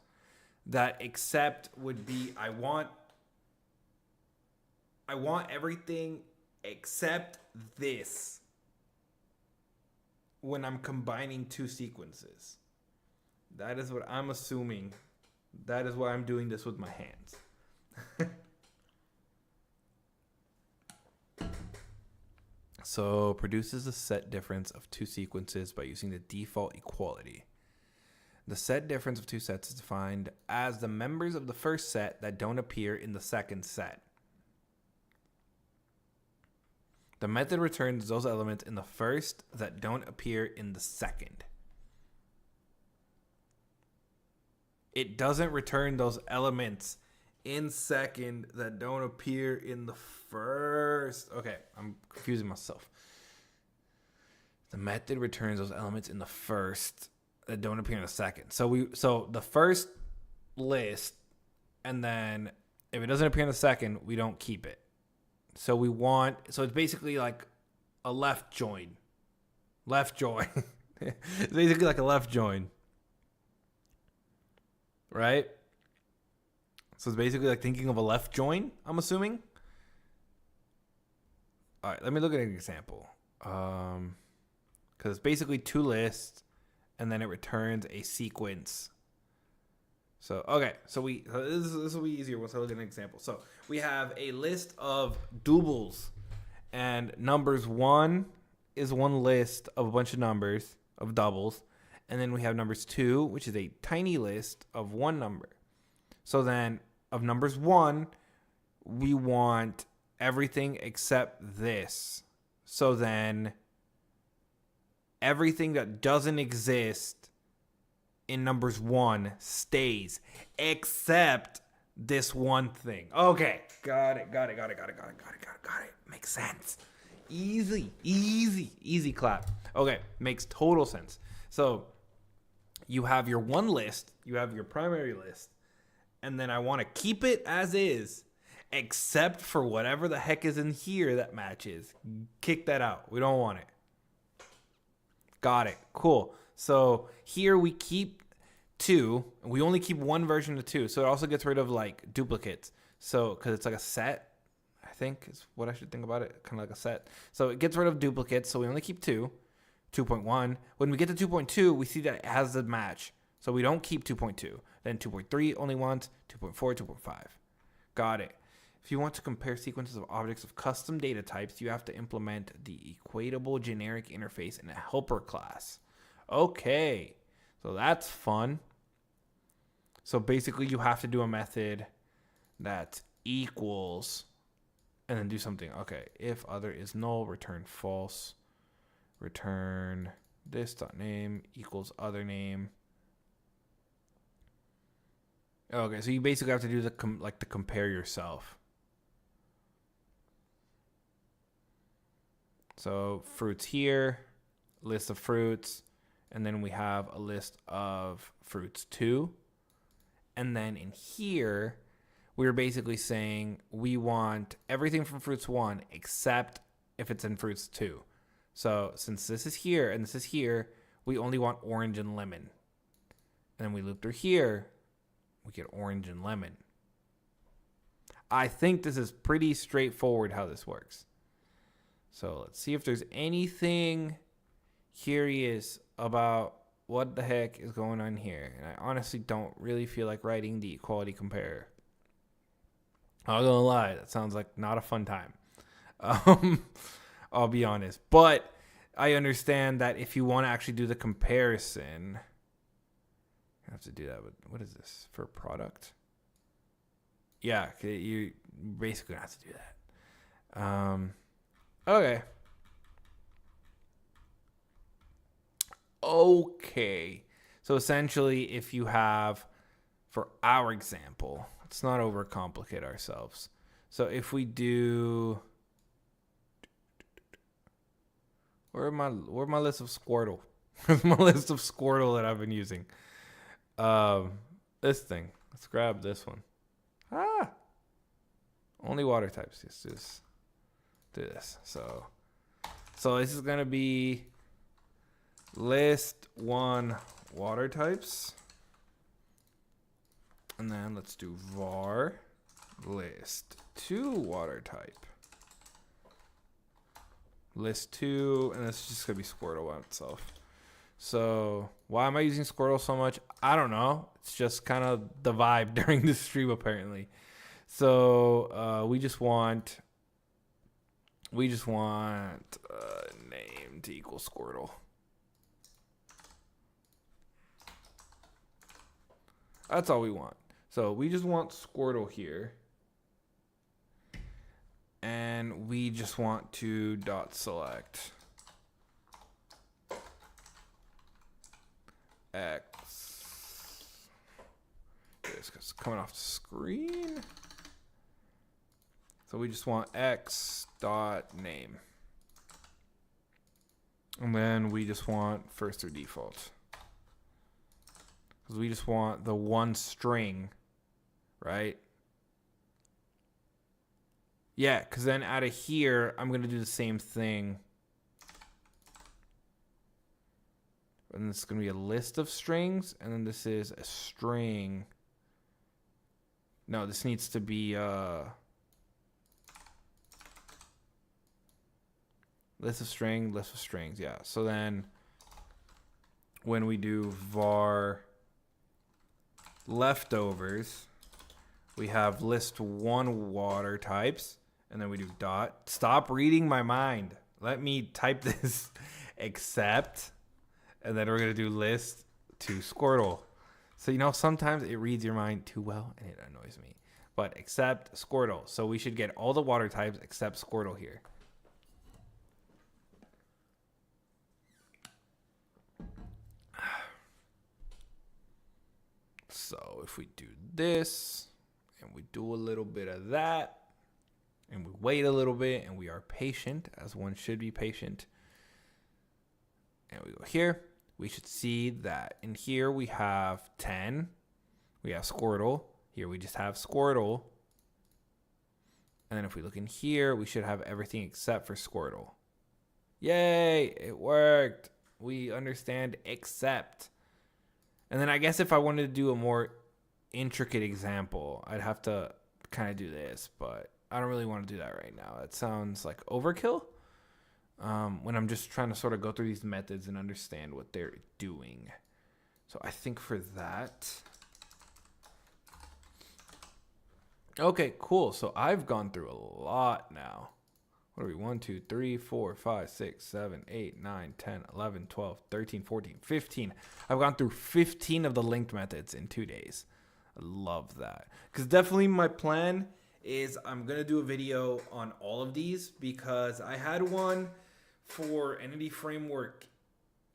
that accept would be I want everything except this when I'm combining two sequences. That is what I'm assuming. That is why I'm doing this with my hands. So produces a set difference of two sequences by using the default equality. The set difference of two sets is defined as the members of the first set that don't appear in the second set. The method returns those elements in the first that don't appear in the second. It doesn't return those elements in second that don't appear in the first. Okay, I'm confusing myself. The method returns those elements in the first that don't appear in the second. So the first list, and then if it doesn't appear in the second, we don't keep it. So it's basically like a left join. Left join. It's basically like a left join. Right? So it's basically like thinking of a left join, I'm assuming. All right, let me look at an example. Because it's basically two lists, and then it returns a sequence. So, okay, so this will be easier once I look at an example. So we have a list of doubles, and numbers 1 is one list of a bunch of numbers of doubles, and then we have numbers 2, which is a tiny list of one number. So then of numbers 1, we want everything except this. So then everything that doesn't exist in numbers 1 stays except this one thing. Okay, got it. Makes sense. Easy clap. Okay, makes total sense. So you have your one list, you have your primary list, and then I want to keep it as is, except for whatever the heck is in here that matches. Kick that out. We don't want it. Got it. Cool. So here we keep 2. We only keep one version of 2. So it also gets rid of like duplicates. So because it's like a set, I think is what I should think about it. Kind of like a set. So it gets rid of duplicates. So we only keep 2. 2.1. When we get to 2.2, we see that it has the match. So we don't keep 2.2. Then 2.3 only once. 2.4, 2.5. Got it. If you want to compare sequences of objects of custom data types, you have to implement the equatable generic interface in a helper class. Okay, so that's fun. So basically you have to do a method that equals and then do something. Okay, if other is null, return false. Return this.name equals other name. Okay, so you basically have to do the compare yourself. So fruits here, list of fruits, and then we have a list of fruits too. And then in here, we're basically saying we want everything from fruits 1 except if it's in fruits 2. So since this is here and this is here, we only want orange and lemon. And then we loop through here, we get orange and lemon. I think this is pretty straightforward how this works. So let's see if there's anything curious about what the heck is going on here. And I honestly don't really feel like writing the equality compare. I'm not gonna lie, that sounds like not a fun time. Um, I'll be honest, but I understand that if you want to actually do the comparison, you have to do that. With what is this for product? Yeah, you basically have to do that. Okay. Okay. So essentially, if you have, for our example, let's not overcomplicate ourselves. So if we do, where my list of Squirtle? Where's my list of Squirtle that I've been using? This thing. Let's grab this one. Only water types. Just do this. So this is gonna be list 1 water types, and then let's do var list 2 water type, list 2, and it's just gonna be Squirtle by itself. So why am I using Squirtle so much? I don't know. It's just kind of the vibe during the stream apparently. So we just want name to equal Squirtle. That's all we want. So we just want Squirtle here. And we just want to dot select X. It's coming off the screen. So we just want X dot name. And then we just want first or default. Because we just want the one string, right? Yeah, because then out of here, I'm going to do the same thing. And this is going to be a list of strings. And then this is a string. No, this needs to be list of strings. Yeah. So then when we do var leftovers, we have list 1 water types, and then we do dot. Stop reading my mind. Let me type this except, and then we're going to do list 2 Squirtle. So, sometimes it reads your mind too well, and it annoys me. But except Squirtle. So we should get all the water types except Squirtle here. So if we do this, and we do a little bit of that, and we wait a little bit, and we are patient, as one should be patient, and we go here, we should see that in here we have 10, we have Squirtle, here we just have Squirtle, and then if we look in here, we should have everything except for Squirtle. Yay, it worked. We understand except. And then I guess if I wanted to do a more intricate example, I'd have to kind of do this, but I don't really want to do that right now. It sounds like overkill when I'm just trying to sort of go through these methods and understand what they're doing. So I think for that. Okay, cool. So I've gone through a lot now. What are we? 1, 2, 3, 4, 5, 6, 7, 8, 9, 10, 11, 12, 13, 14, 15. I've gone through 15 of the linked methods in 2 days. I love that. Because definitely my plan is I'm going to do a video on all of these because I had one for Entity Framework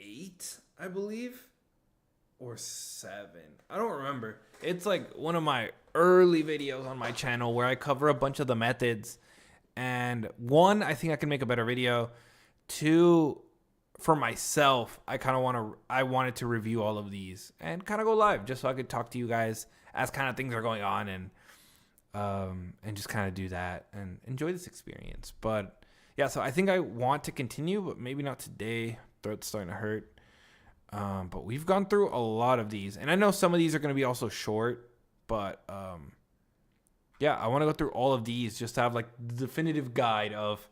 8, I believe, or 7. I don't remember. It's like one of my early videos on my channel where I cover a bunch of the methods. And 1, I think I can make a better video. 2, for myself, I wanted to review all of these and kind of go live just so I could talk to you guys as kind of things are going on and just kind of do that and enjoy this experience. But yeah, so I think I want to continue, but maybe not today. Throat's starting to hurt. But we've gone through a lot of these, and I know some of these are going to be also short, but yeah, I want to go through all of these just to have like the definitive guide of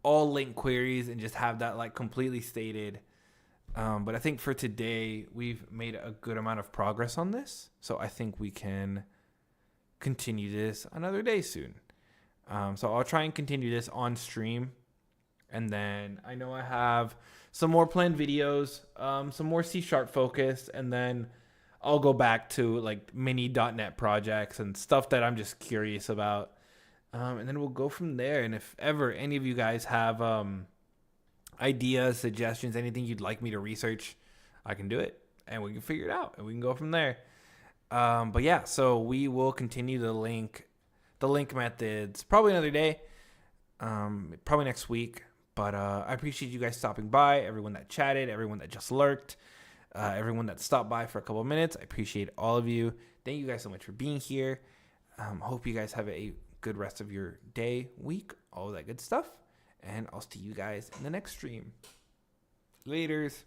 all LINQ queries and just have that like completely stated. But I think for today, we've made a good amount of progress on this. So I think we can continue this another day soon. So I'll try and continue this on stream. And then I know I have some more planned videos, some more C# focused, and then I'll go back to like mini .NET projects and stuff that I'm just curious about. And then we'll go from there. And if ever any of you guys have ideas, suggestions, anything you'd like me to research, I can do it and we can figure it out and we can go from there. But yeah, so we will continue the LINQ methods probably another day, probably next week. But I appreciate you guys stopping by, everyone that chatted, everyone that just lurked, everyone that stopped by for a couple of minutes. I appreciate all of you. Thank you guys so much for being here. Hope you guys have a good rest of your day, week, all that good stuff. And I'll see you guys in the next stream. Laters.